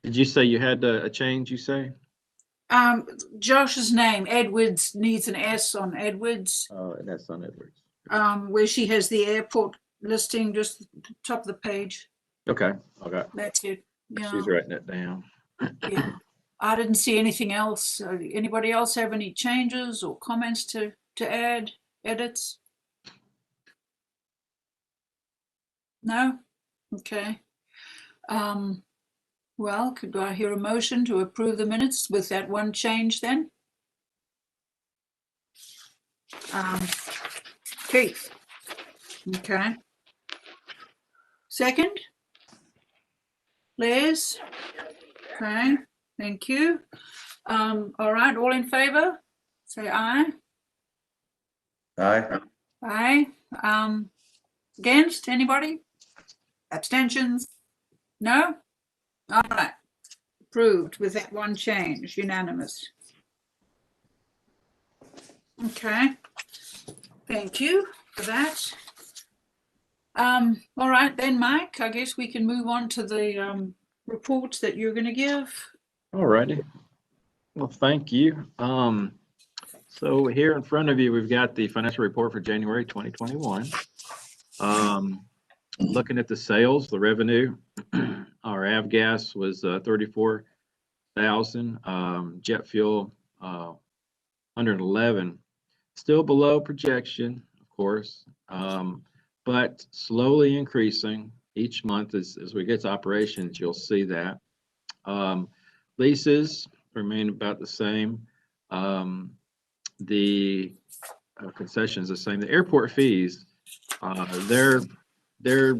Did you say you had a change, you say? Josh's name, Edwards, needs an S on Edwards, Oh, that's on Edwards. where she has the airport listing, just at the top of the page. Okay. Okay. That's it. Yeah. She's writing it down. Yeah. I didn't see anything else. Anybody else have any changes or comments to add, edits? No? Okay. Well, could I hear a motion to approve the minutes with that one change then? Keith. Okay. Second? Liz? Okay, thank you. All right, all in favor? Say aye. Aye. Aye. Against, anybody? Abstentions? No? All right. Approved with that one change, unanimous. Okay. Thank you for that. All right then, Mike, I guess we can move on to the reports that you're going to give. All righty. Well, thank you. So here in front of you, we've got the financial report for January 2021. Looking at the sales, the revenue, our avgas was 34,000. Jet fuel, 111. Still below projection, of course, but slowly increasing each month as we get to operations. You'll see that. Leases remain about the same. The concessions the same. The airport fees, they're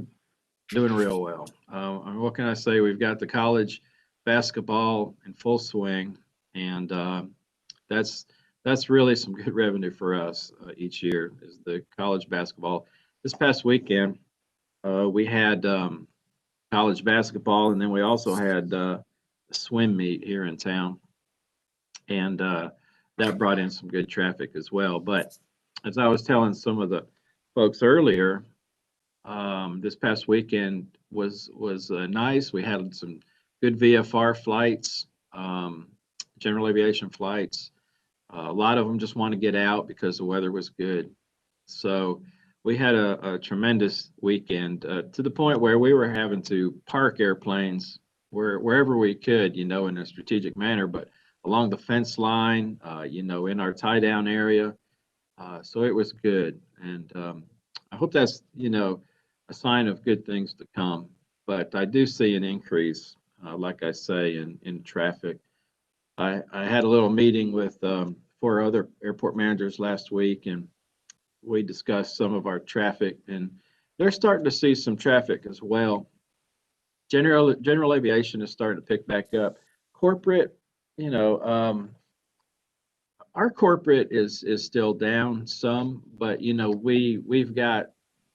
doing real well. What can I say? We've got the college basketball in full swing, and that's really some good revenue for us each year. Is the college basketball. This past weekend, we had college basketball, and then we also had a swim meet here in town, and that brought in some good traffic as well. But as I was telling some of the folks earlier, this past weekend was nice. We had some good VFR flights, general aviation flights. A lot of them just want to get out because the weather was good. So we had a tremendous weekend to the point where we were having to park airplanes wherever we could, you know, in a strategic manner, but along the fence line, you know, in our tie down area. So it was good. And I hope that's, you know, a sign of good things to come. But I do see an increase, like I say, in traffic. I had a little meeting with 4 other airport managers last week, and we discussed some of our traffic, and they're starting to see some traffic as well. General aviation is starting to pick back up. Corporate, you know, our corporate is still down some, but you know, we've got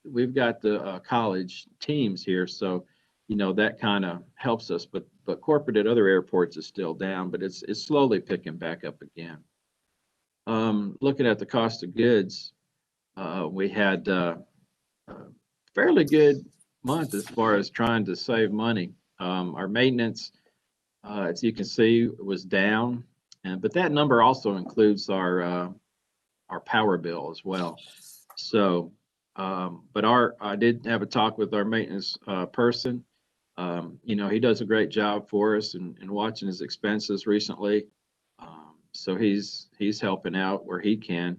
the college teams here, so you know that kind of helps us. But corporate at other airports is still down, but it's slowly picking back up again. Looking at the cost of goods, we had fairly good month as far as trying to save money. Our maintenance, as you can see, was down, but that number also includes our power bill as well. So, but I did have a talk with our maintenance person. He does a great job for us and watching his expenses recently. So he's helping out where he can.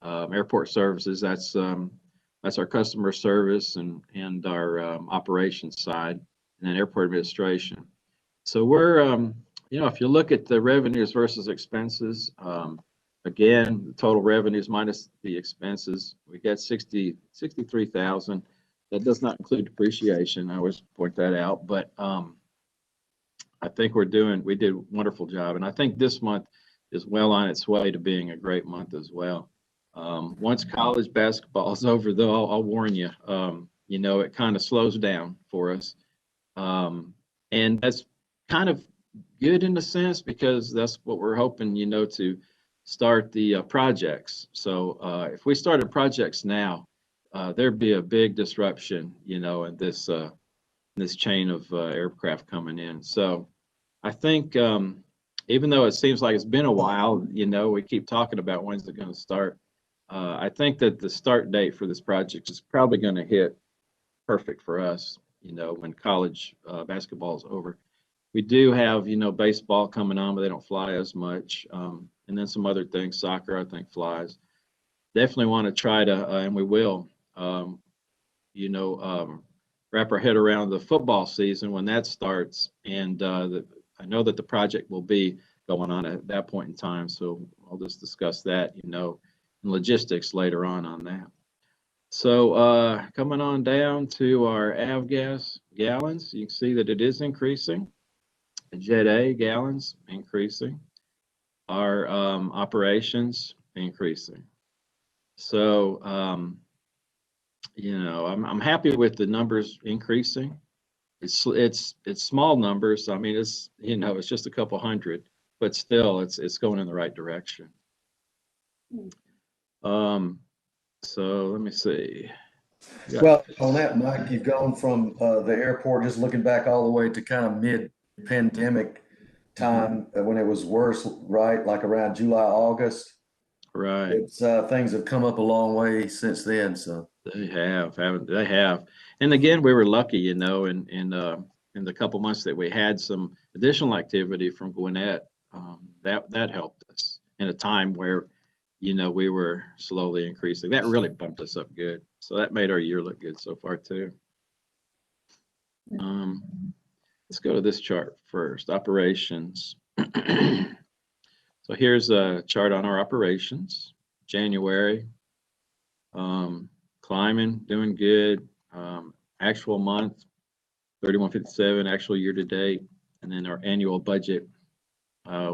Airport services, that's our customer service and our operations side, and then airport administration. So we're, if you look at the revenues versus expenses, again, the total revenues minus the expenses, we got 63,000. That does not include depreciation. I always point that out, but I think we did a wonderful job. And I think this month is well on its way to being a great month as well. Once college basketball is over, though, I'll warn you, it kind of slows down for us. And that's kind of good in a sense, because that's what we're hoping, to start the projects. So if we started projects now, there'd be a big disruption, in this chain of aircraft coming in. So I think even though it seems like it's been a while, we keep talking about when's it going to start. I think that the start date for this project is probably going to hit perfect for us, when college basketball is over. We do have, baseball coming on, but they don't fly as much. And then some other things, soccer, I think, flies. Definitely want to try to, and we will, wrap our head around the football season when that starts. And I know that the project will be going on at that point in time. So I'll just discuss that, and logistics later on that. So coming on down to our avgas gallons, you can see that it is increasing. Jet A gallons increasing. Our operations increasing. So, I'm happy with the numbers increasing. It's small numbers. I mean, it's just a couple hundred, but still, it's going in the right direction. So let me see. Well, on that, Mike, you've gone from the airport, just looking back all the way to kind of mid-pandemic time when it was worse, right? Like around July, August. Right. It's things have come up a long way since then. So they haven't they? Have. And again, we were lucky, in the couple months that we had some additional activity from Gwinnett, that helped us in a time where, we were slowly increasing. That really bumped us up good. So that made our year look good so far too. Let's go to this chart first, operations. So here's a chart on our operations. January, climbing, doing good. Actual month, 3157, actual year to date, and then our annual budget. I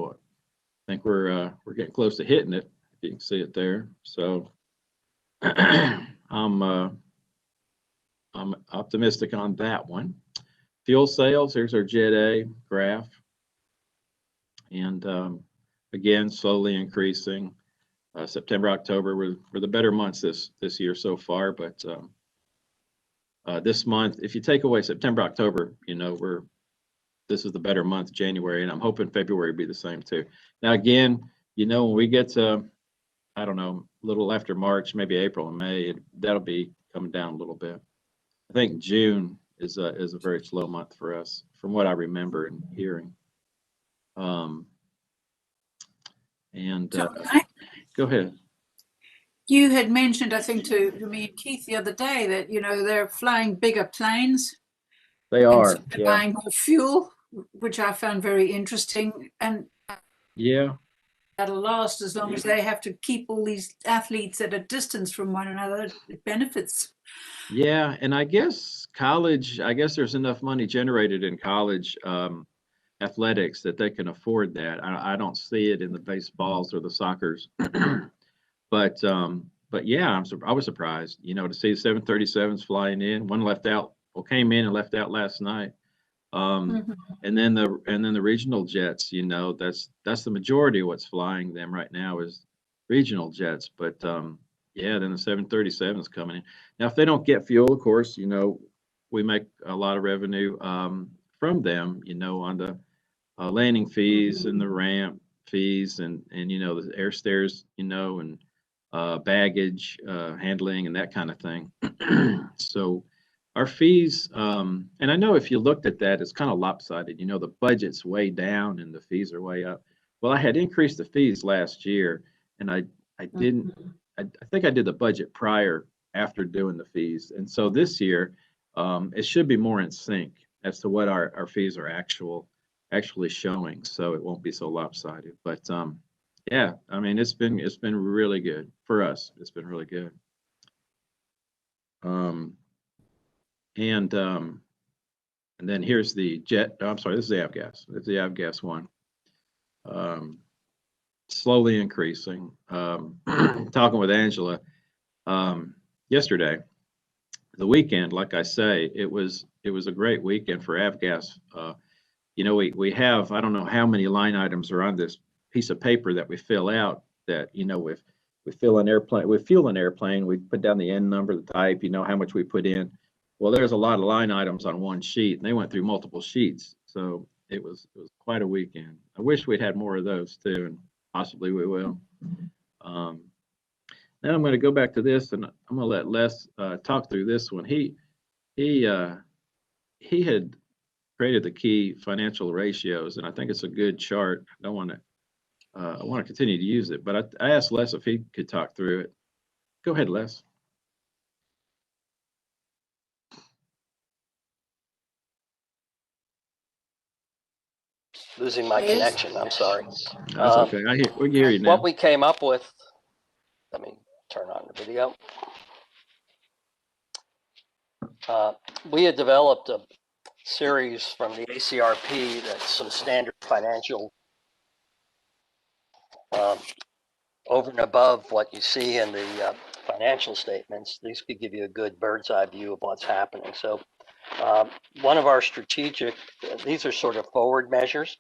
think we're getting close to hitting it. If you can see it there. So I'm optimistic on that one. Fuel sales. Here's our Jet A graph, and again, slowly increasing. September, October were the better months this year so far, but this month, if you take away September, October, this is the better month, January, and I'm hoping February will be the same too. Now again, when we get to, I don't know, a little after March, maybe April and May, that'll be coming down a little bit. I think June is a very slow month for us, from what I remember and hearing. Go ahead. You had mentioned, I think, to me and Keith the other day that, they're flying bigger planes. They are, and so they're buying more fuel, which I found very interesting. And yeah, that'll last as long as they have to keep all these athletes at a distance from one another. It benefits. Yeah, and I guess there's enough money generated in college athletics that they can afford that. I don't see it in the baseballs or the soccers. But yeah, I was surprised, to see 737s flying in. One came in and left out last night. And then the regional jets, that's the majority of what's flying them right now is regional jets. But yeah, then the 737 is coming in. Now, if they don't get fuel, of course, we make a lot of revenue from them, on the landing fees and the ramp fees and the air stairs, and baggage handling and that kind of thing. So our fees, and I know if you looked at that, it's kind of lopsided. The budget's way down and the fees are way up. Well, I had increased the fees last year, and I didn't. I think I did the budget prior after doing the fees, and so this year it should be more in sync as to what our fees are actually showing, so it won't be so lopsided. But yeah, I mean it's been really good for us. It's been really good. And then here's the jet. Oh, I'm sorry, this is the avgas. It's the avgas one. Slowly increasing. Talking with Angela yesterday, the weekend, like I say, it was a great weekend for avgas. We have, I don't know how many line items are on this piece of paper that we fill out that, if we fuel an airplane, we put down the N number, the type, how much we put in. Well, there's a lot of line items on one sheet, and they went through multiple sheets. So it was quite a weekend. I wish we'd had more of those too, and possibly we will. Then I'm going to go back to this, and I'm going to let Les talk through this one. He had created the key financial ratios, and I think it's a good chart. I want to continue to use it, but I asked Les if he could talk through it. Go ahead, Les. Losing my connection. I'm sorry. That's okay. We can hear you now. What we came up with. Let me turn on the video. We had developed a series from the ACRP that's some standard financial over and above what you see in the financial statements. These could give you a good bird's eye view of what's happening. So one of our strategic, these are sort of forward measures.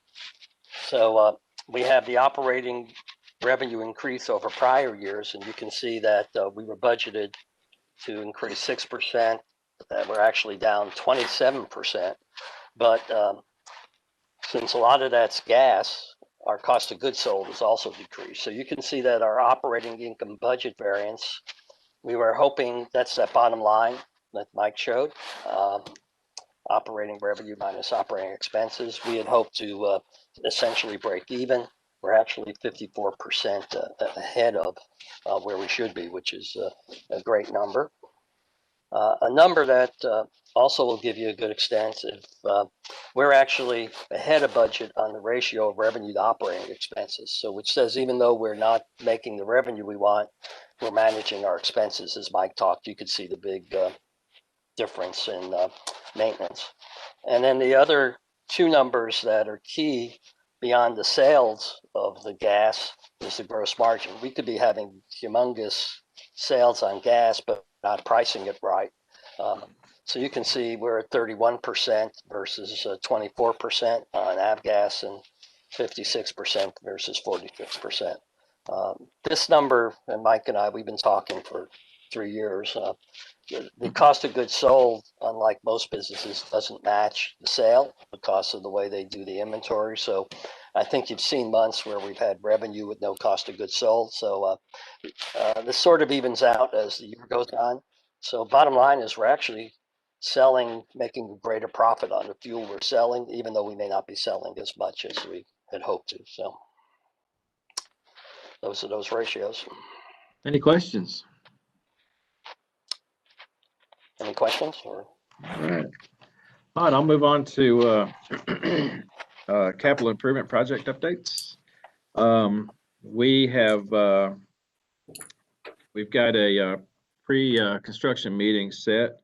So we have the operating revenue increase over prior years, and you can see that we were budgeted to increase 6%. We're actually down 27%. But since a lot of that's gas, our cost of goods sold has also decreased. So you can see that our operating income budget variance, we were hoping that's that bottom line that Mike showed. Operating revenue minus operating expenses. We had hoped to essentially break even. We're actually 54% ahead of where we should be, which is a great number. A number that also will give you a good extent if we're actually ahead of budget on the ratio of revenue to operating expenses. So which says even though we're not making the revenue we want, we're managing our expenses. As Mike talked, you could see the big difference in maintenance. And then the other two numbers that are key beyond the sales of the gas is the gross margin. We could be having humongous sales on gas, but not pricing it right. So you can see we're at 31% versus 24% on avgas and 56% versus 46%. This number, and Mike and I, we've been talking for 3 years. The cost of goods sold, unlike most businesses, doesn't match the sale because of the way they do the inventory. So I think you've seen months where we've had revenue with no cost of goods sold. So this sort of evens out as the year goes on. So bottom line is we're actually making a greater profit on the fuel we're selling, even though we may not be selling as much as we had hoped to. So those are those ratios. Any questions? Any questions? Or? All right. All right, I'll move on to capital improvement project updates. We've got a pre-construction meeting set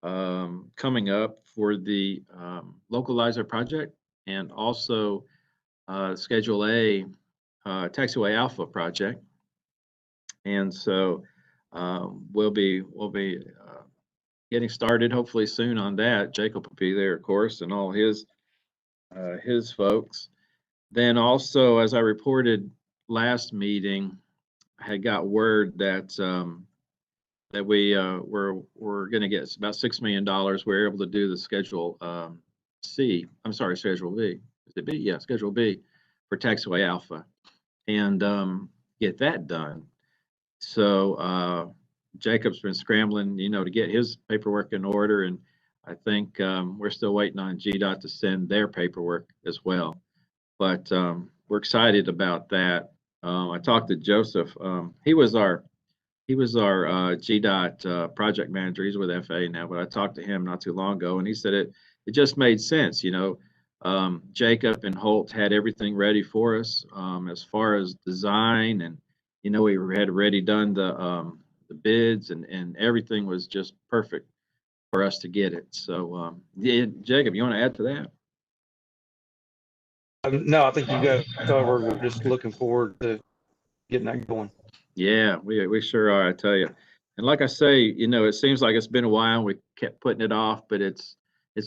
coming up for the localizer project and also Schedule A taxiway alpha project. And so we'll be getting started hopefully soon on that. Jacob will be there, of course, and all his folks. Then also, as I reported last meeting, I had got word that that we're going to get. It's about $6 million. We're able to do the Schedule C. I'm sorry, Schedule B. Is it B? Yeah, Schedule B for Taxiway Alpha, and get that done. So Jacob's been scrambling, to get his paperwork in order, and I think we're still waiting on GDOT to send their paperwork as well. But we're excited about that. I talked to Joseph. He was our GDOT project manager. He's with FA now, but I talked to him not too long ago, and he said it just made sense. Jacob and Holt had everything ready for us as far as design, and we had already done the bids, and everything was just perfect for us to get it. So yeah, Jacob, you want to add to that? No, I think you got it covered. We're just looking forward to getting that going. Yeah, we sure are, I tell you. And like I say, it seems like it's been a while. We kept putting it off, but it's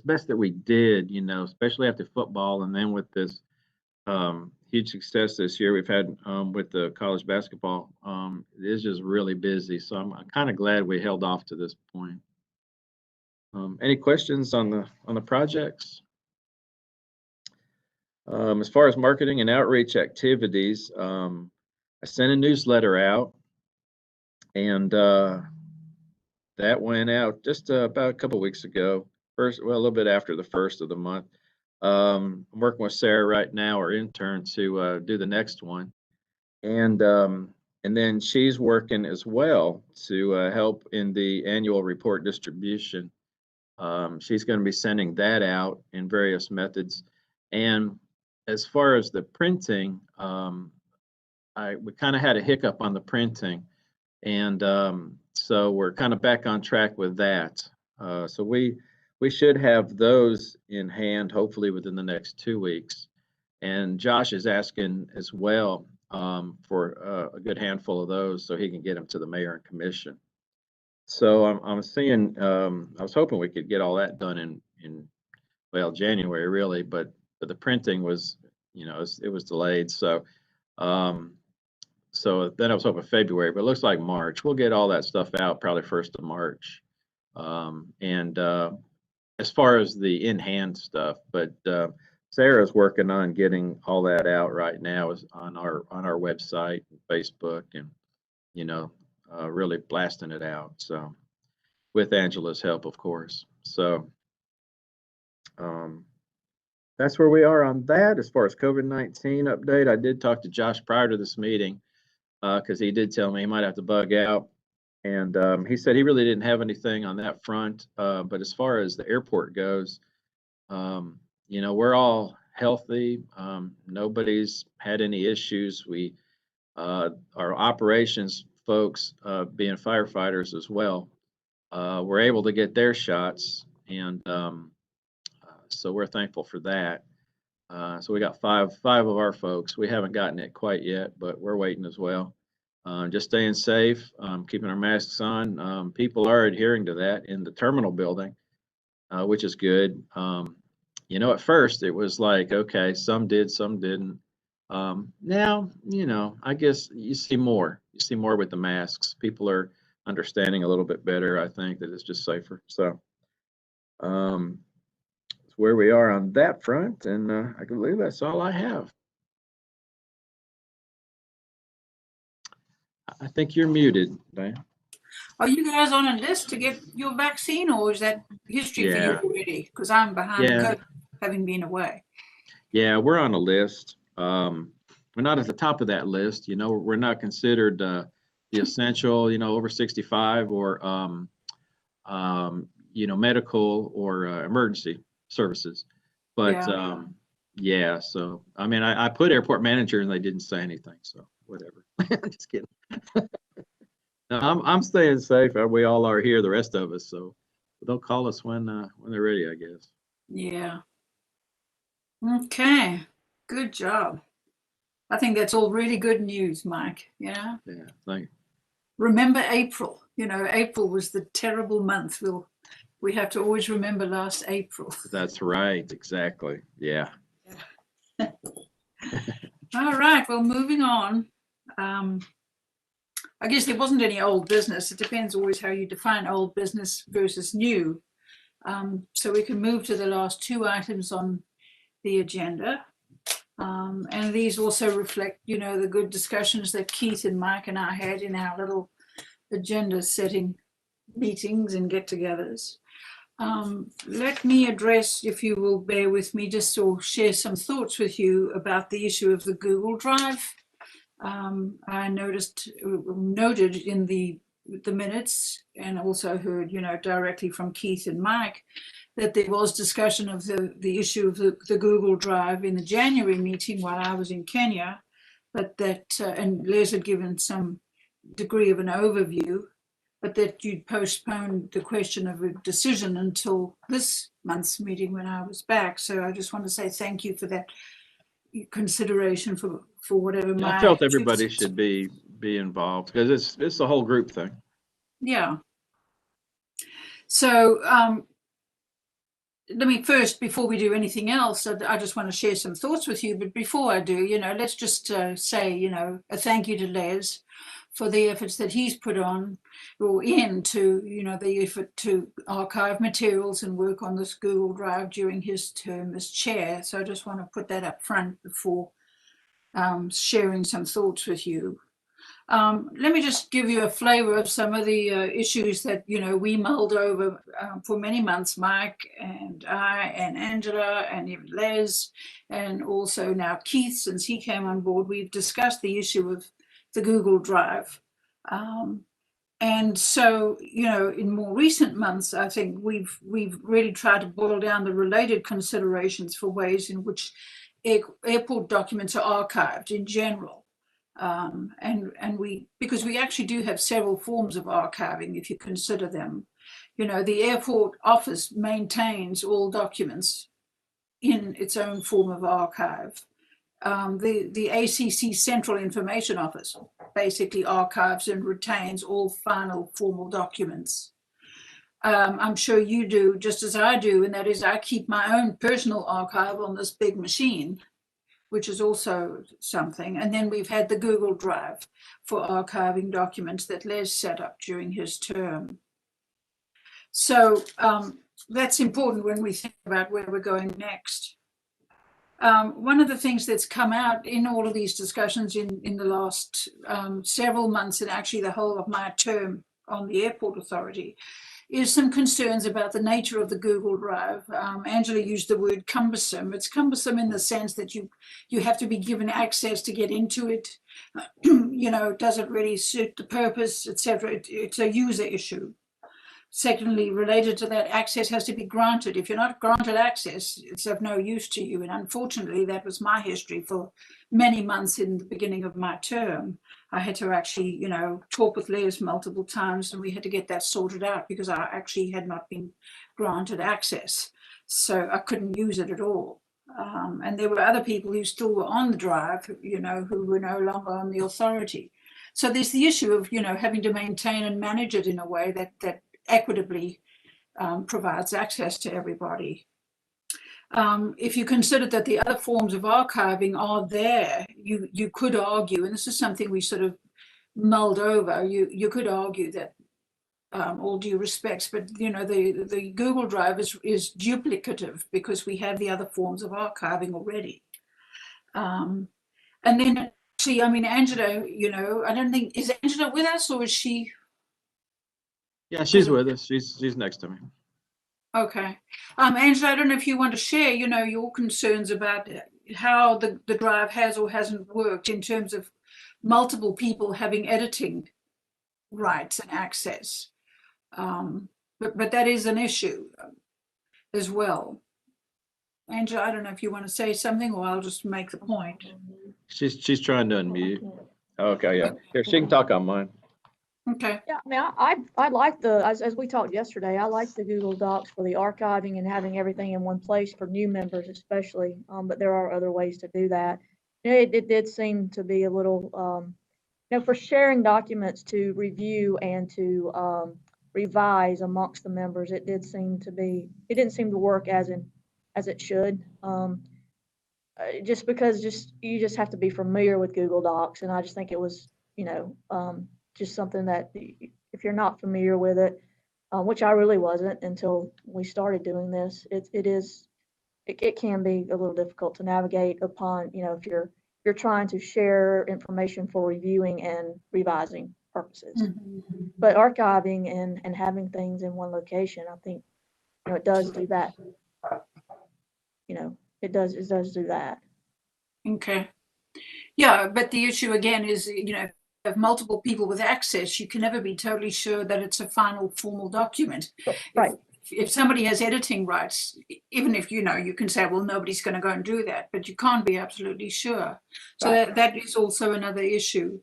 best that we did, especially after football, and then with this huge success this year we've had with the college basketball. It is just really busy, so I'm kind of glad we held off to this point. Any questions on the projects? As far as marketing and outreach activities, I sent a newsletter out, and that went out just about a couple weeks ago. A little bit after the first of the month. I'm working with Sarah right now, our intern, to do the next one, and then she's working as well to help in the annual report distribution. She's going to be sending that out in various methods, and as far as the printing, we kind of had a hiccup on the printing, and so we're kind of back on track with that. So we should have those in hand hopefully within the next 2 weeks. And Josh is asking as well for a good handful of those so he can get them to the mayor and commission. So I'm seeing, I was hoping we could get all that done in January really, but the printing was, it was delayed. So so then I was hoping February, but it looks like March. We'll get all that stuff out probably 1st of March. And as far as the in-hand stuff, but Sarah's working on getting all that out right now is on our website, and Facebook, and really blasting it out. So with Angela's help, of course. So that's where we are on that. As far as COVID-19 update, I did talk to Josh prior to this meeting because he did tell me he might have to bug out. And he said he really didn't have anything on that front. But as far as the airport goes, we're all healthy. Nobody's had any issues. Our operations folks, being firefighters as well, were able to get their shots. And so we're thankful for that. So we got five of our folks. We haven't gotten it quite yet, but we're waiting as well. Just staying safe, keeping our masks on. People are adhering to that in the terminal building, which is good. At first it was like, okay, some did, some didn't. Now, I guess you see more with the masks. People are understanding a little bit better. I think that it's just safer. So, it's where we are on that front, and I believe that's all I have. I think you're muted, Diane. Are you guys on a list to get your vaccine, or is that history for you Yeah. already? Because I'm behind Yeah. COVID, having been away. Yeah, we're on a list. We're not at the top of that list. We're not considered the essential, over 65 or, medical or emergency services. But yeah, so I mean, I put airport manager and they didn't say anything. So whatever. Just kidding. No, I'm staying safe. We all are here, the rest of us. So they'll call us when they're ready, I guess. Yeah. Okay. Good job. I think that's all really good news, Mike. Yeah, thank you. Remember April. April was the terrible month. We have to always remember last April. That's right. Exactly. Yeah. All right. Well, moving on. I guess there wasn't any old business. It depends always how you define old business versus new. So we can move to the last two items on the agenda. And these also reflect, you know, the good discussions that Keith and Mike and I had in our little agenda setting meetings and get-togethers. Let me address, if you will bear with me, just to share some thoughts with you about the issue of the Google Drive. I noted in the minutes, and also heard, you know, directly from Keith and Mike, that there was discussion of the issue of the Google Drive in the January meeting while I was in Kenya, but that, and Les had given some degree of an overview, but that you'd postponed the question of a decision until this month's meeting when I was back. So I just want to say thank you for that consideration for whatever my. I felt everybody should be involved because it's a whole group thing. Yeah. So let me first, before we do anything else, I just want to share some thoughts with you. But before I do, you know, let's just say, you know, a thank you to Les for the efforts that he's put on or into, you know, the effort to archive materials and work on this Google Drive during his term as chair. So I just want to put that up front before sharing some thoughts with you. Let me just give you a flavor of some of the issues that, you know, we mulled over for many months, Mike and I and Angela and even Les, and also now Keith, since he came on board. We've discussed the issue of the Google Drive. And so, you know, in more recent months, I think we've really tried to boil down the related considerations for ways in which airport documents are archived in general. Because we actually do have several forms of archiving, if you consider them. You know, the airport office maintains all documents in its own form of archive. The ACC Central Information Office basically archives and retains all final formal documents. I'm sure you do, just as I do, and that is I keep my own personal archive on this big machine, which is also something. And then we've had the Google Drive for archiving documents that Les set up during his term. So that's important when we think about where we're going next. One of the things that's come out in all of these discussions in the last several months, and actually the whole of my term on the Airport Authority, is some concerns about the nature of the Google Drive. Angela used the word cumbersome. It's cumbersome in the sense that you have to be given access to get into it. You know, does it really suit the purpose, etc. It's a user issue. Secondly, related to that, access has to be granted. If you're not granted access, it's of no use to you. And unfortunately, that was my history for many months in the beginning of my term. I had to actually, you know, talk with Les multiple times, and we had to get that sorted out because I actually had not been granted access. So I couldn't use it at all. And there were other people who still were on the drive, you know, who were no longer on the authority. So there's the issue of, you know, having to maintain and manage it in a way that equitably provides access to everybody. If you consider that the other forms of archiving are there, you could argue, and this is something we sort of mulled over, you could argue that, all due respects, but you know, the Google Drive is duplicative because we have the other forms of archiving already. And then actually, I mean, Angela, you know, I don't think, is Angela with us or is she? Yeah, she's with us. She's next to me. Okay. Angela, I don't know if you want to share, you know, your concerns about how the drive has or hasn't worked in terms of multiple people having editing rights and access. But that is an issue as well. Angela, I don't know if you want to say something or I'll just make the point. She's trying to unmute. Okay, yeah. Here, she can talk on mine. Okay. Yeah, I mean, I like as we talked yesterday, I like the Google Docs for the archiving and having everything in one place for new members especially, but there are other ways to do that. It did seem to be a little, you know, for sharing documents to review and to revise amongst the members, it didn't seem to work as it should. Just because you just have to be familiar with Google Docs, and I just think it was, you know, just something that if you're not familiar with it, which I really wasn't until we started doing this, it can be a little difficult to navigate upon, if you're trying to share information for reviewing and revising purposes. But archiving and having things in one location, I think, it does do that. It does do that. Okay. Yeah, but the issue again is, if you have multiple people with access, you can never be totally sure that it's a final formal document. Right. If somebody has editing rights, even if you can say, well, nobody's going to go and do that, but you can't be absolutely sure. So Right. that is also another issue.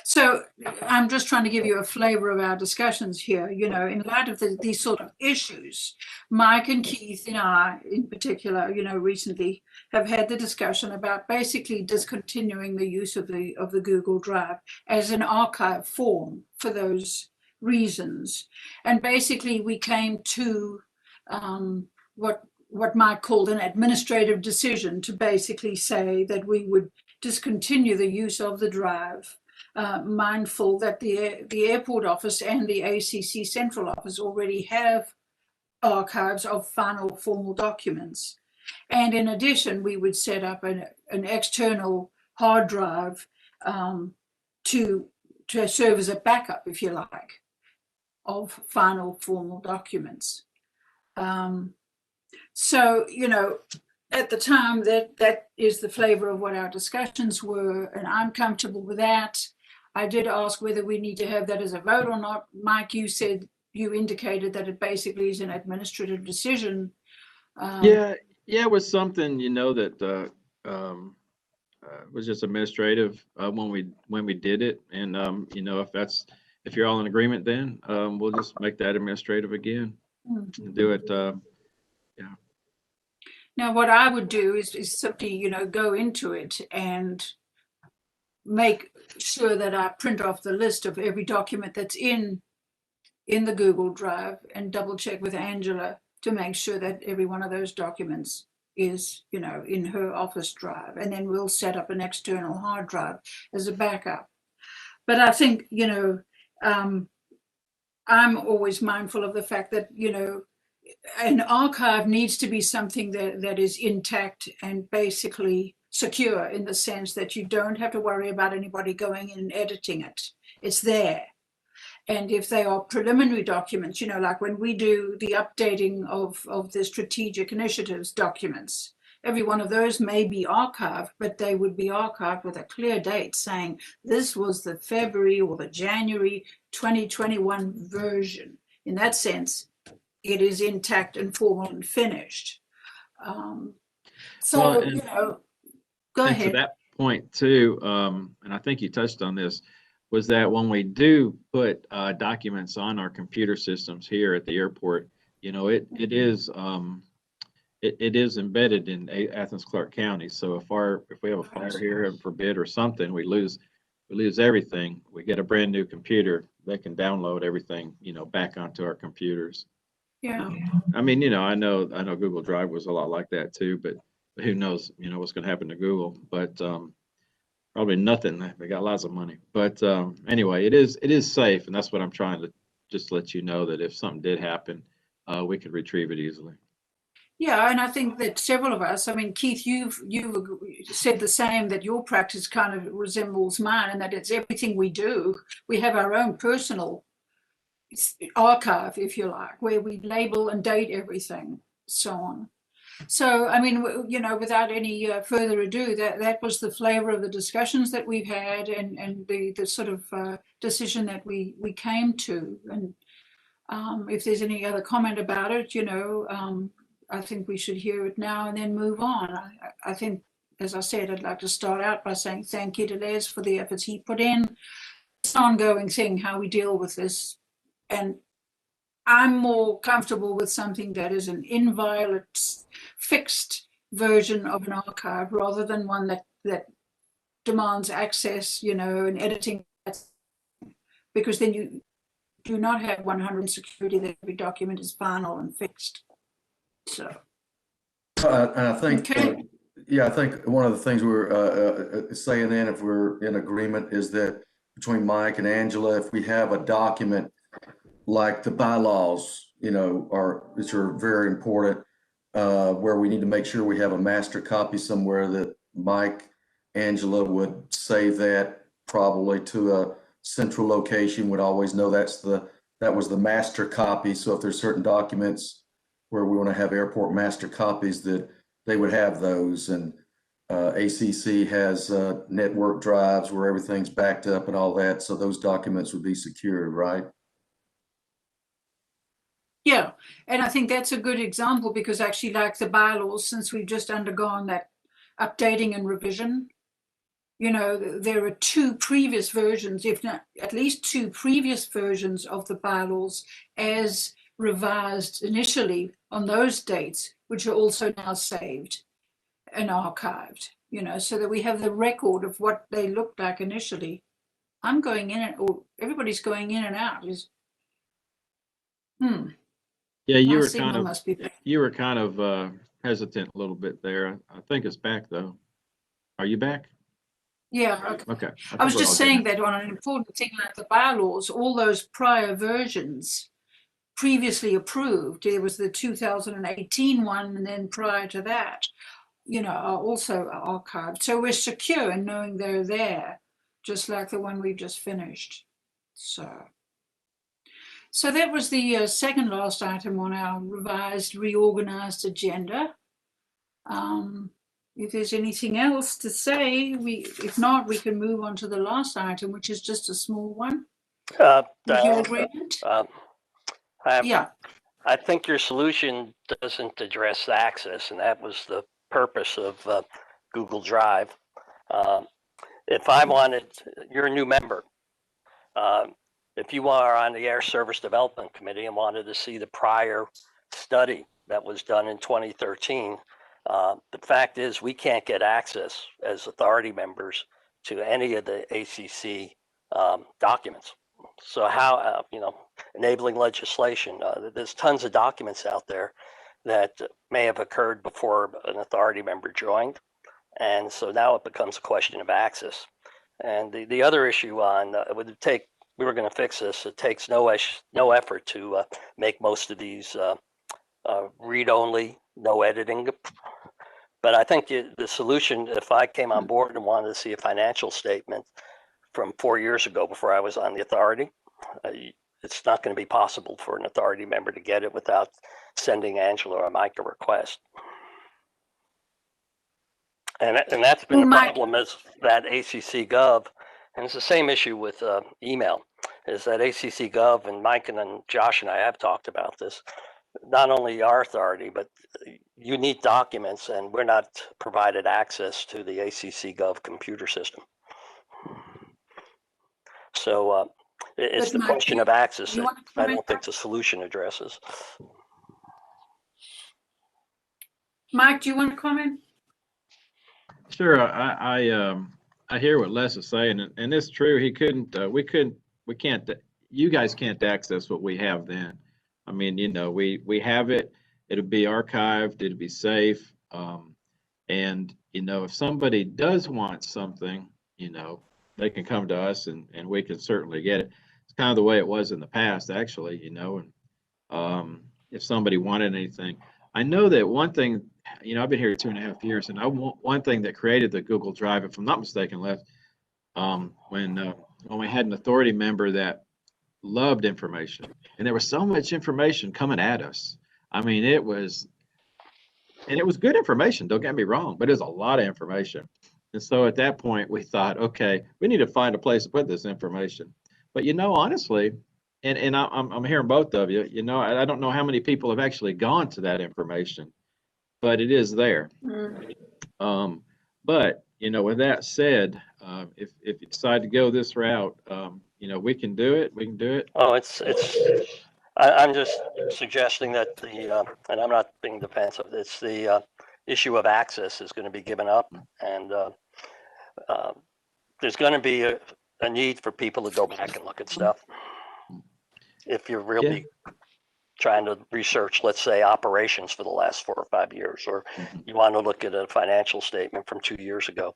So I'm just trying to give you a flavor of our discussions here, in light of these sort of issues. Mike and Keith and I, in particular, recently have had the discussion about basically discontinuing the use of the Google Drive as an archive form for those reasons. And basically we came to what Mike called an administrative decision to basically say that we would discontinue the use of the drive, mindful that the airport office and the ACC central office already have archives of final formal documents. And in addition, we would set up an external hard drive to serve as a backup, if you like, of final formal documents. So, at the time, that is the flavor of what our discussions were, and I'm comfortable with that. I did ask whether we need to have that as a vote or not. Mike, you indicated that it basically is an administrative decision. Yeah, it was something, that was just administrative when we did it. And, if you're all in agreement, then we'll just make that administrative again and do it. Yeah. Now, what I would do is simply, go into it and make sure that I print off the list of every document that's in the Google Drive and double check with Angela to make sure that every one of those documents is, in her office drive. And then we'll set up an external hard drive as a backup. But I think, I'm always mindful of the fact that, an archive needs to be something that is intact and basically secure, in the sense that you don't have to worry about anybody going in and editing it. It's there. And if they are preliminary documents, like when we do the updating of the strategic initiatives documents, every one of those may be archived, but they would be archived with a clear date saying this was the February or the January 2021 version. In that sense, it is intact and formal and finished. Go ahead. To that point too, and I think you touched on this, was that when we do put documents on our computer systems here at the airport, it is embedded in Athens-Clarke County. So if we have a fire here, and forbid, or something, we lose everything. We get a brand new computer that can download everything, back onto our computers. Yeah. I mean, I know Google Drive was a lot like that too, but who knows, what's going to happen to Google, but probably nothing. They got lots of money, but anyway, it is safe. And that's what I'm trying to just let you know, that if something did happen, we could retrieve it easily. Yeah, and I think that several of us, Keith, you've said the same, that your practice kind of resembles mine, and that it's everything we do. We have our own personal archive, if you like, where we label and date everything, so on. So, without any further ado, that was the flavor of the discussions that we've had, and the sort of decision that we came to. And if there's any other comment about it, I think we should hear it now and then move on. I think, as I said, I'd like to start out by saying thank you to Les for the efforts he put in. It's an ongoing thing, how we deal with this. And I'm more comfortable with something that is an inviolate, fixed version of an archive, rather than one that demands access, and editing, because then you do not have 100% security that every document is final and fixed. So I think, okay. I think one of the things we're saying then, if we're in agreement, is that between Mike and Angela, if we have a document like the bylaws, which are very important, where we need to make sure we have a master copy somewhere that Mike, Angela would save that probably to a central location, would always know that was the master copy. So if there's certain documents where we want to have airport master copies, that they would have those. And ACC has network drives where everything's backed up and all that. So those documents would be secured, right? Yeah, and I think that's a good example because actually, like the bylaws, since we've just undergone that updating and revision, there are two previous versions, if not at least two previous versions of the bylaws as revised initially on those dates, which are also now saved and archived, so that we have the record of what they looked like initially. I'm going in or everybody's going in and out. Yeah, you My were signal kind of must be bad. hesitant a little bit there. I think it's back though. Are you back? Yeah, okay. Okay. I was think we're just all saying good. that on an important thing like the bylaws, all those prior versions previously approved, there was the 2018 one, and then prior to that, are also archived. So we're secure in knowing they're there, just like the one we've just finished. So that was the second last item on our revised, reorganized agenda. If there's anything else to say, if not, we can move on to the last item, which is just a small one. With your agreement? Yeah. I think your solution doesn't address access, and that was the purpose of Google Drive. If I wanted, you're a new member. If you are on the Air Service Development Committee and wanted to see the prior study that was done in 2013, the fact is we can't get access as authority members to any of the ACC documents. So how, enabling legislation, there's tons of documents out there that may have occurred before an authority member joined. And so now it becomes a question of access. And the other issue on, we were going to fix this. It takes no effort to make most of these read-only, no editing. But I think the solution, if I came on board and wanted to see a financial statement from 4 years ago before I was on the authority, it's not going to be possible for an authority member to get it without sending Angela or Mike a request. And that's been the problem, is that ACC Gov, and it's the same issue with email, is that ACC Gov, and Mike and then Josh and I have talked about this, not only our authority, but you need documents, and we're not provided access to the ACC Gov computer system. So it's the question of access that I don't think the solution addresses. Mike, do you want to comment? Sure. I hear what Les is saying, and it's true. We can't. You guys can't access what we have then. I mean, we have it. It'll be archived. It'll be safe. And if somebody does want something, they can come to us, and we can certainly get it. It's kind of the way it was in the past, actually. And if somebody wanted anything, I know that one thing. I've been here 2.5 years, and one thing that created the Google Drive, if I'm not mistaken, Les, when we had an authority member that loved information, and there was so much information coming at us. I mean, it was good information, don't get me wrong, but it was a lot of information. And so at that point, we thought, okay, we need to find a place to put this information. But honestly, and I'm hearing both of you, I don't know how many people have actually gone to that information, but it is there. But with that said, if you decide to go this route, we can do it. We can do it. Oh, I'm just suggesting that and I'm not being defensive, it's the issue of access is going to be given up, and there's going to be a need for people to go back and look at stuff. If you're really trying to research, let's say, operations for the last 4 or 5 years, or you want to look at a financial statement from 2 years ago.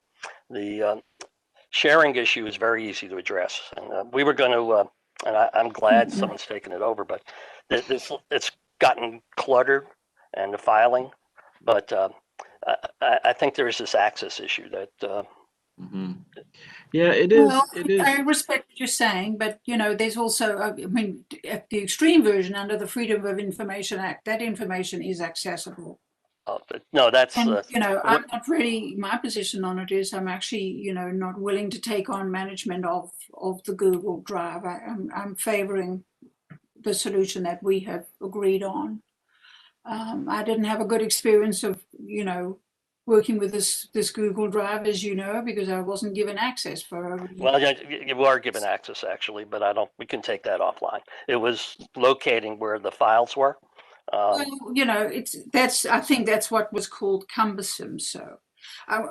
sharing issue is very easy to address. And we were going to, and I'm glad someone's taken it over, but it's gotten cluttered and the filing. But I think there is this access issue that. Yeah, it is. Well, It is. I respect what you're saying, but there's also, I mean, at the extreme version under the Freedom of Information Act, that information is accessible. No, that's. And I'm not really. My position on it is I'm actually, not willing to take on management of the Google Drive. I'm favoring the solution that we have agreed on. I didn't have a good experience of, working with this Google Drive, as you know, because I wasn't given access for. Well, you are given access actually, but we can take that offline. It was locating where the files were. Well, I think that's what was called cumbersome. So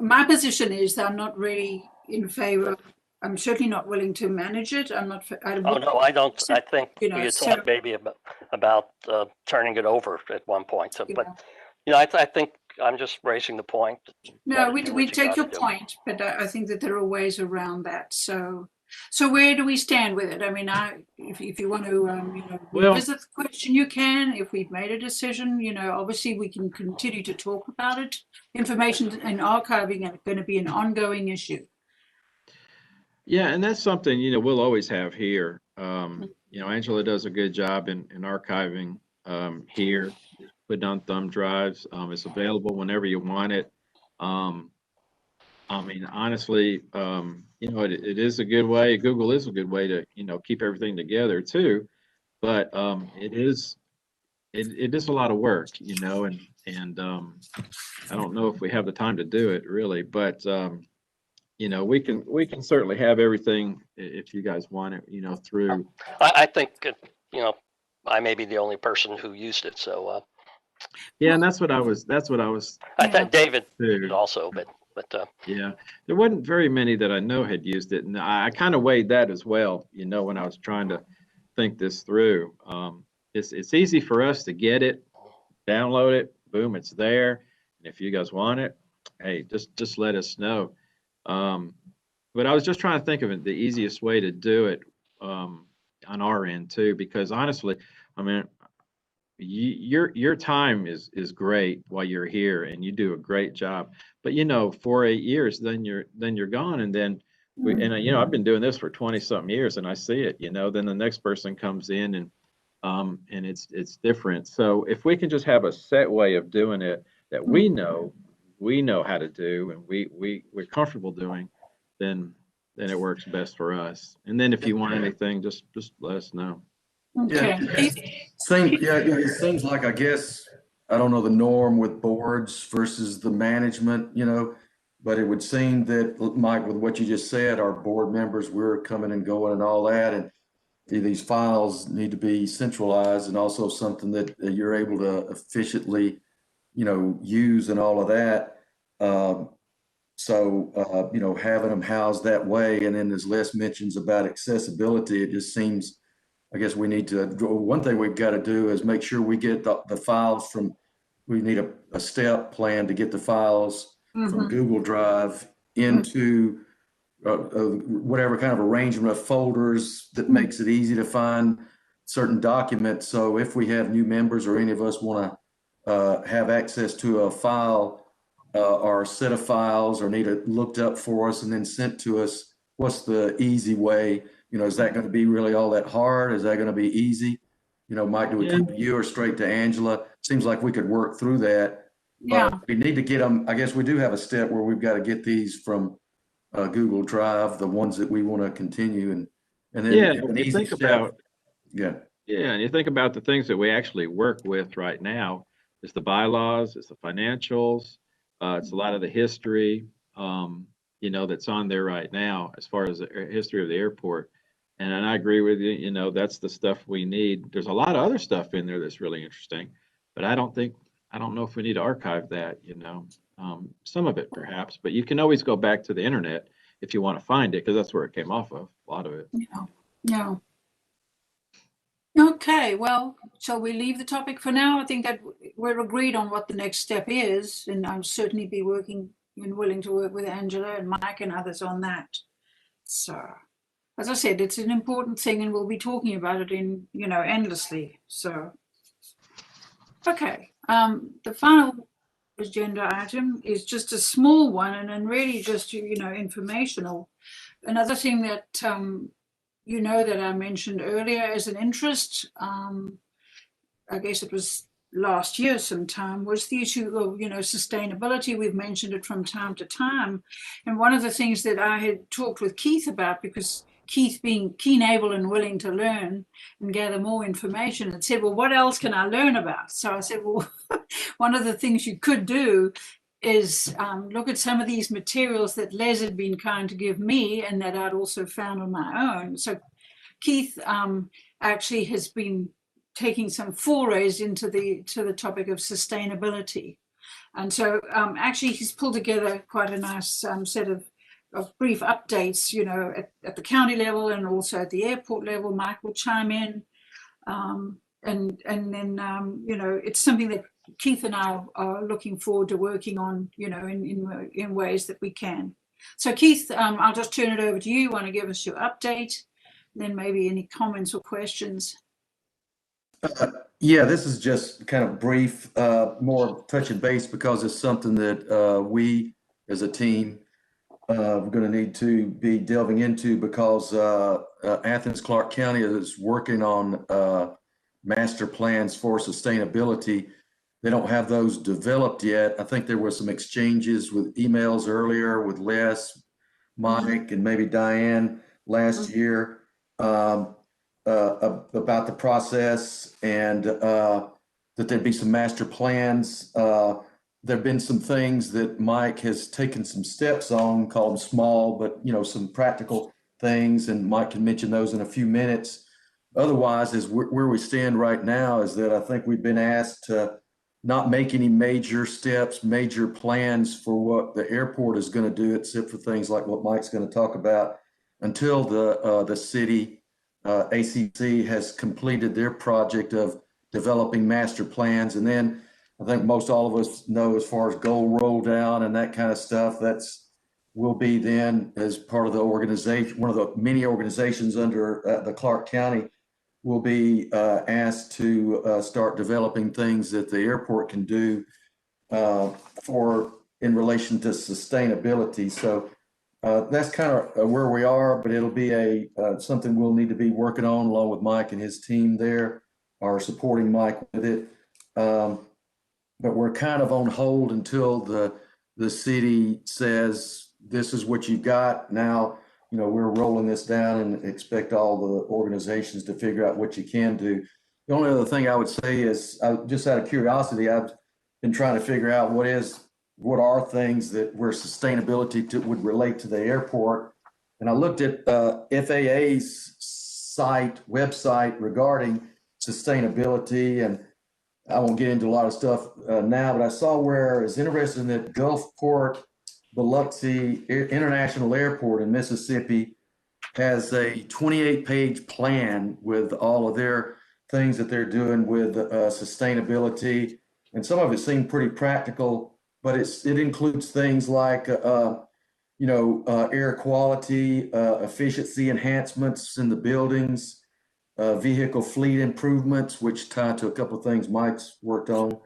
my position is that I'm not really in favor. I'm certainly not willing to manage it. I'm not. Oh, no, I don't. I think we had so, talked maybe about turning it over at one point. So, but I think I'm just raising the point. No, we take your point, but I think that there are ways around that. So where do we stand with it? I mean, if you want to, revisit the question, you can. If we've made a decision, obviously we can continue to talk about it. Information and archiving are going to be an ongoing issue. Yeah, and that's something, we'll always have here. Angela does a good job in archiving here, put on thumb drives. It's available whenever you want it. I mean, honestly, it is a good way. Google is a good way to, keep everything together too. But it is a lot of work, and I don't know if we have the time to do it really, but we can certainly have everything if you guys want it, through. I think I may be the only person who used it, so. Yeah, and that's what I was. I thought David did also, but. Yeah, there wasn't very many that I know had used it, and I kind of weighed that as well. When I was trying to think this through, it's easy for us to get it, download it, boom, it's there. And if you guys want it, hey, just let us know. But I was just trying to think of it, the easiest way to do it on our end too, because honestly, I mean, your time is great while you're here, and you do a great job. But 4 8 years, then you're gone, and then I've been doing this for 20 something years, and I see it. Then the next person comes in, and it's different. So if we can just have a set way of doing it that we know how to do, and we're comfortable doing, then it works best for us. And then if you want anything, just let us know. Okay. It seems like, I guess, I don't know the norm with boards versus the management, but it would seem that, Mike, with what you just said, our board members, we're coming and going and all that, and these files need to be centralized, and also something that you're able to efficiently, use and all of that. Having them housed that way, and then there's less mentions about accessibility. It just seems, I guess we need to, one thing we've got to do is make sure we get the files we need a step plan to get the files from Google Drive into whatever kind of arrangement of folders that makes it easy to find certain documents. So if we have new members or any of us want to have access to a file or a set of files, or need it looked up for us and then sent to us, what's the easy way? Is that going to be really all that hard? Is that going to be easy? Mike, do we come to you or straight to Angela? Seems like we could work through that. Yeah. But we need to get them. I guess we do have a step where we've got to get these from Google Drive, the ones that we want to continue, and then when you think about and you think about the things that we actually work with right now, it's the bylaws, it's the financials, it's a lot of the history, that's on there right now as far as the history of the airport. And I agree with you, that's the stuff we need. There's a lot of other stuff in there that's really interesting, but I don't know if we need to archive that, some of it perhaps, but you can always go back to the internet if you want to find it, because that's where it came off of, a lot of it. Yeah. Okay, well, shall we leave the topic for now? I think that we're agreed on what the next step is, and I'll certainly be working and willing to work with Angela and Mike and others on that. So, as I said, it's an important thing, and we'll be talking about it in, endlessly. So, okay. The final agenda item is just a small one, and then really just, informational. Another thing that, that I mentioned earlier as an interest, I guess it was last year sometime, was the issue of, sustainability. We've mentioned it from time to time. And one of the things that I had talked with Keith about, because Keith being keen, able and willing to learn and gather more information, and said, well, what else can I learn about? So I said, well, one of the things you could do is look at some of these materials that Les had been kind to give me and that I'd also found on my own. So Keith actually has been taking some forays into the topic of sustainability. And so actually he's pulled together quite a nice set of brief updates, at the county level and also at the airport level. Mike will chime in. And then, it's something that Keith and I are looking forward to working on, in ways that we can. So Keith, I'll just turn it over to you. Want to give us your update? Then maybe any comments or questions? Yeah, this is just kind of brief, more touch and base, because it's something that we as a team we're going to need to be delving into, because Athens-Clarke County is working on master plans for sustainability. They don't have those developed yet. I think there were some exchanges with emails earlier with Les, Mike, and maybe Diane last year about the process, and that there'd be some master plans. There've been some things that Mike has taken some steps on, called them small, but some practical things, and Mike can mention those in a few minutes. Otherwise, is where we stand right now is that I think we've been asked to not make any major steps, major plans for what the airport is going to do, except for things like what Mike's going to talk about, until the city ACC has completed their project of developing master plans. And then I think most all of us know, as far as goal roll down and that kind of stuff, will be then, as part of the organization, one of the many organizations under the Clarke County, will be asked to start developing things that the airport can do in relation to sustainability. So that's kind of where we are, but it'll be something we'll need to be working on along with Mike and his team there, are supporting Mike with it. But we're kind of on hold until the city says, this is what you've got. Now, we're rolling this down and expect all the organizations to figure out what you can do. The only other thing I would say is, just out of curiosity, I've been trying to figure out what are things where sustainability would relate to the airport. And I looked at FAA's website regarding sustainability, and I won't get into a lot of stuff now, but I saw where it's interesting that Gulfport Biloxi International Airport in Mississippi has a 28-page plan with all of their things that they're doing with sustainability. And some of it seemed pretty practical, but it includes things like, air quality, efficiency enhancements in the buildings, vehicle fleet improvements, which tie to a couple of things Mike's worked on,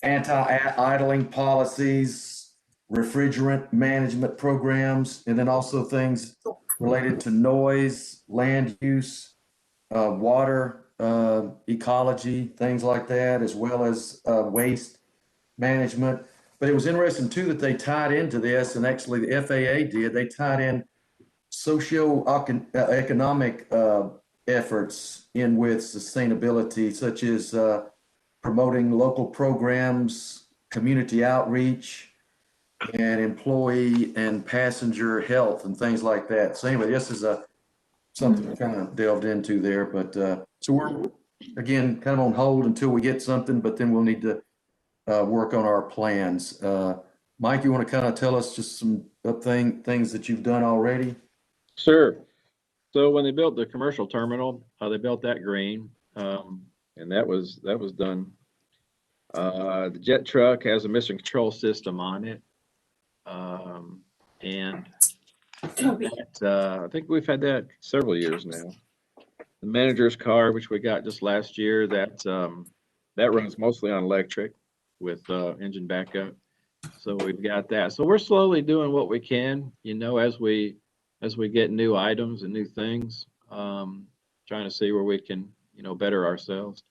anti-idling policies, refrigerant management programs, and then also things related to noise, land use, water, ecology, things like that, as well as waste management. But it was interesting too that they tied into this, and actually the FAA did, they tied in socio-economic efforts in with sustainability, such as promoting local programs, community outreach, and employee and passenger health and things like that. So anyway, this is something we kind of delved into there, but so we're, again, kind of on hold until we get something, but then we'll need to work on our plans. Mike, you want to kind of tell us just some things that you've done already? Sure. So when they built the commercial terminal, they built that green, and that was done. The jet truck has a mission control system on it, and Toby. I think we've had that several years now. The manager's car, which we got just last year, that runs mostly on electric with engine backup. So we've got that. So we're slowly doing what we can, as we get new items and new things, trying to see where we can, better ourselves.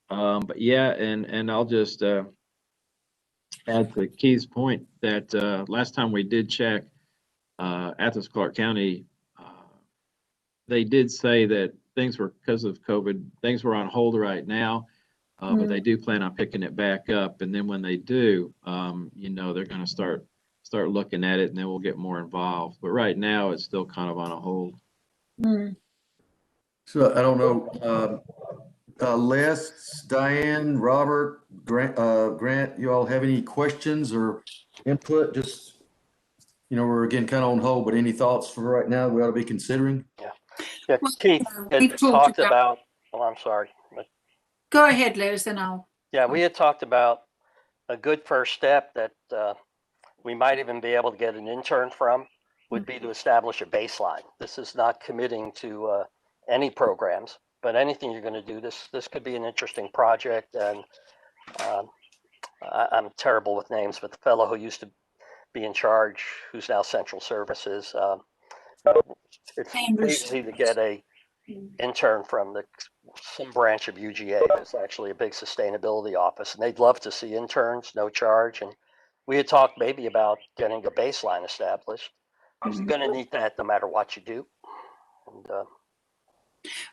But yeah, and I'll just add to Keith's point that last time we did check, Athens-Clarke County, they did say that things were, because of COVID, things were on hold right now. But they do plan on picking it back up. And then when they do, they're going to start looking at it, and then we'll get more involved. But right now it's still kind of on a hold. So I don't know, Les, Diane, Robert, Grant, you all have any questions or input? Just, we're again kind of on hold, but any thoughts for right now we ought to be considering? Yeah, Well, Keith had we've talked about, oh, I'm sorry. Go ahead, Les, then I'll. Yeah, we had talked about a good first step that we might even be able to get an intern from would be to establish a baseline. This is not committing to any programs, but anything you're going to do, this could be an interesting project. And I'm terrible with names, but the fellow who used to be in charge, who's now Central Services, it's easy to get a intern from some branch of UGA. It's actually a big sustainability office, and they'd love to see interns, no charge. And we had talked maybe about getting a baseline established. You're going to need that no matter what you do. And,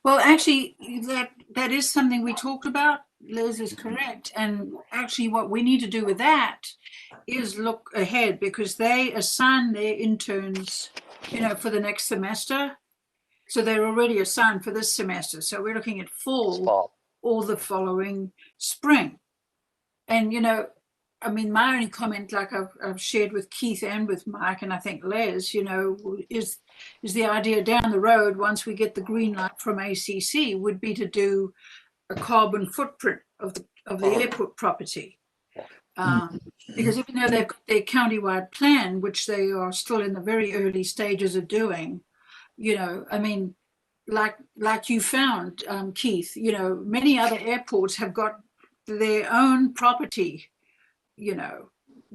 well, actually, that is something we talked about. Liz is correct. And actually, what we need to do with that is look ahead, because they assign their interns, for the next semester. So they're already assigned for this semester. So we're looking at fall or the following spring. And, my only comment, like I've shared with Keith and with Mike, and I think Les, is the idea down the road, once we get the green light from ACC, would be to do a carbon footprint of the airport property. Because even though they've got their countywide plan, which they are still in the very early stages of doing, like you found, Keith, many other airports have got their own property,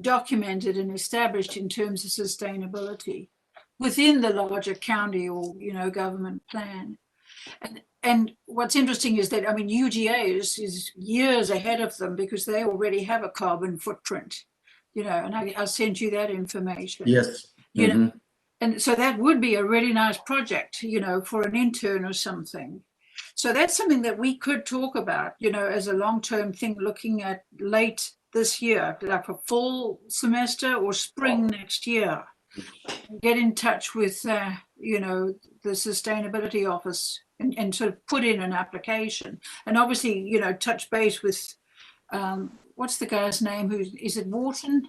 documented and established in terms of sustainability within the larger county or, government plan. And what's interesting is that, UGA is years ahead of them, because they already have a carbon footprint, and I sent you that information. Yes. And so that would be a really nice project, for an intern or something. So that's something that we could talk about, as a long-term thing, looking at late this year, like a fall semester or spring next year. Get in touch with, the sustainability office and sort of put in an application. And obviously, touch base with, what's the guy's name? Is it Wharton?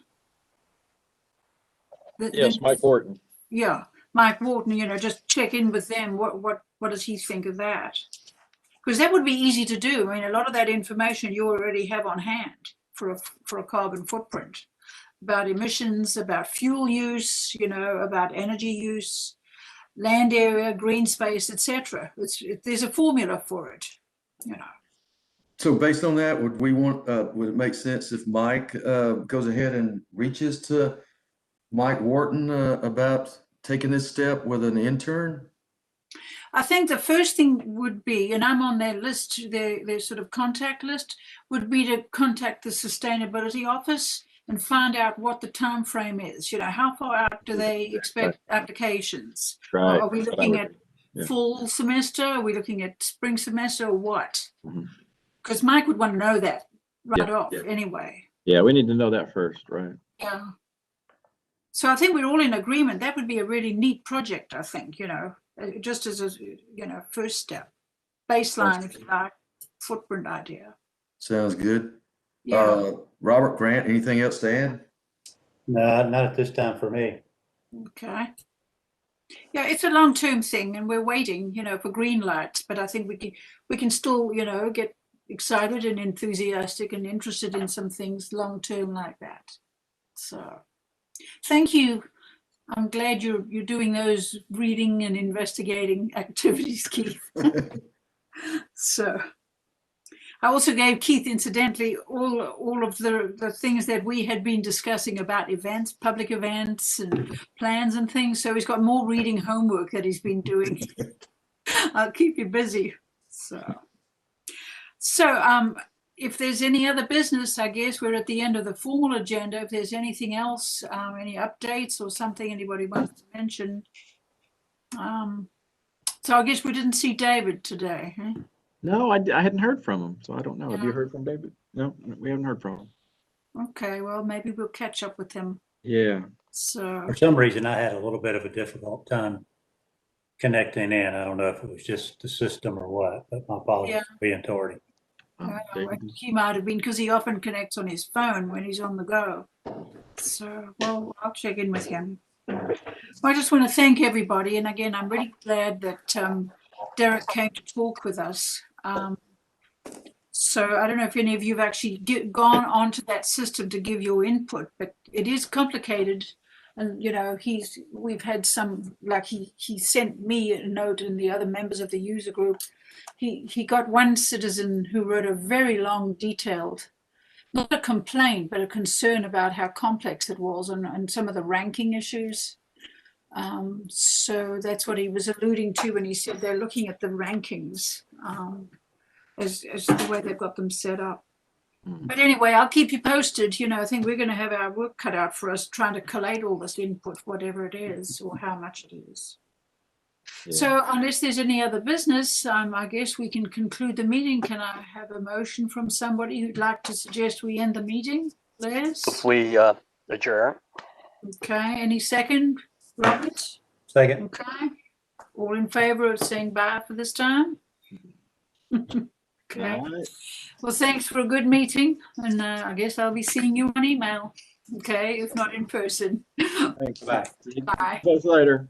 Yes, Mike Wharton. Yeah, Mike Wharton, just check in with them. What does he think of that? Because that would be easy to do. A lot of that information you already have on hand for a carbon footprint, about emissions, about fuel use, about energy use, land area, green space, etc. There's a formula for it, So based on that, would it make sense if Mike goes ahead and reaches to Mike Wharton about taking this step with an intern? I think the first thing would be, and I'm on their list, their sort of contact list, would be to contact the sustainability office and find out what the time frame is. How far out do they expect applications? Right. Are we looking at fall semester? Are we looking at spring semester, or what? Because Mike would want to know that right off anyway. Yeah, we need to know that first, right? Yeah. So I think we're all in agreement. That would be a really neat project, I think, just as a, first step. Baseline, if you like, footprint idea. Sounds good. Yeah. Robert, Grant, anything else to add? No, not at this time for me. Okay. Yeah, it's a long-term thing, and we're waiting, for green lights. But I think we can still, get excited and enthusiastic and interested in some things long-term like that. So, thank you, I'm glad you're doing those reading and investigating activities, Keith. So I also gave Keith, incidentally, all of the things that we had been discussing about events, public events and plans and things. So he's got more reading homework that he's been doing. I'll keep you busy. So if there's any other business, I guess we're at the end of the formal agenda. If there's anything else, any updates or something anybody wants to mention. So I guess we didn't see David today. Huh? No, I hadn't heard from him, so I don't know. Have you Yeah. heard from David? No, we haven't heard from him. Okay, well, maybe we'll catch up with him. Yeah. So For some reason, I had a little bit of a difficult time connecting in. I don't know if it was just the system or what, but my apologies Yeah. for being tardy. David. he might have been because he often connects on his phone when he's on the go. So, well, I'll check in with him. Well, I just want to thank everybody. And again, I'm really glad that Derek came to talk with us. So I don't know if any of you have actually gone onto that system to give your input, but it is complicated. And, you know, we've had some, like he sent me a note and the other members of the user group. He got one citizen who wrote a very long, detailed, not a complaint, but a concern about how complex it was and some of the ranking issues. So that's what he was alluding to when he said they're looking at the rankings as the way they've got them set up. But anyway, I'll keep you posted. You know, I think we're going to have our work cut out for us trying to collate all this input, whatever it is or how much it is. Yeah. So unless there's any other business, I guess we can conclude the meeting. Can I have a motion from somebody who'd like to suggest we end the meeting? Les? We adjourn. Okay, any second? Robert? Second. Okay. All in favor of saying bye for this time? Okay. All right. Well, thanks for a good meeting. And I guess I'll be seeing you on email. Okay, if not in person. Thanks. Bye. See you Bye. both later.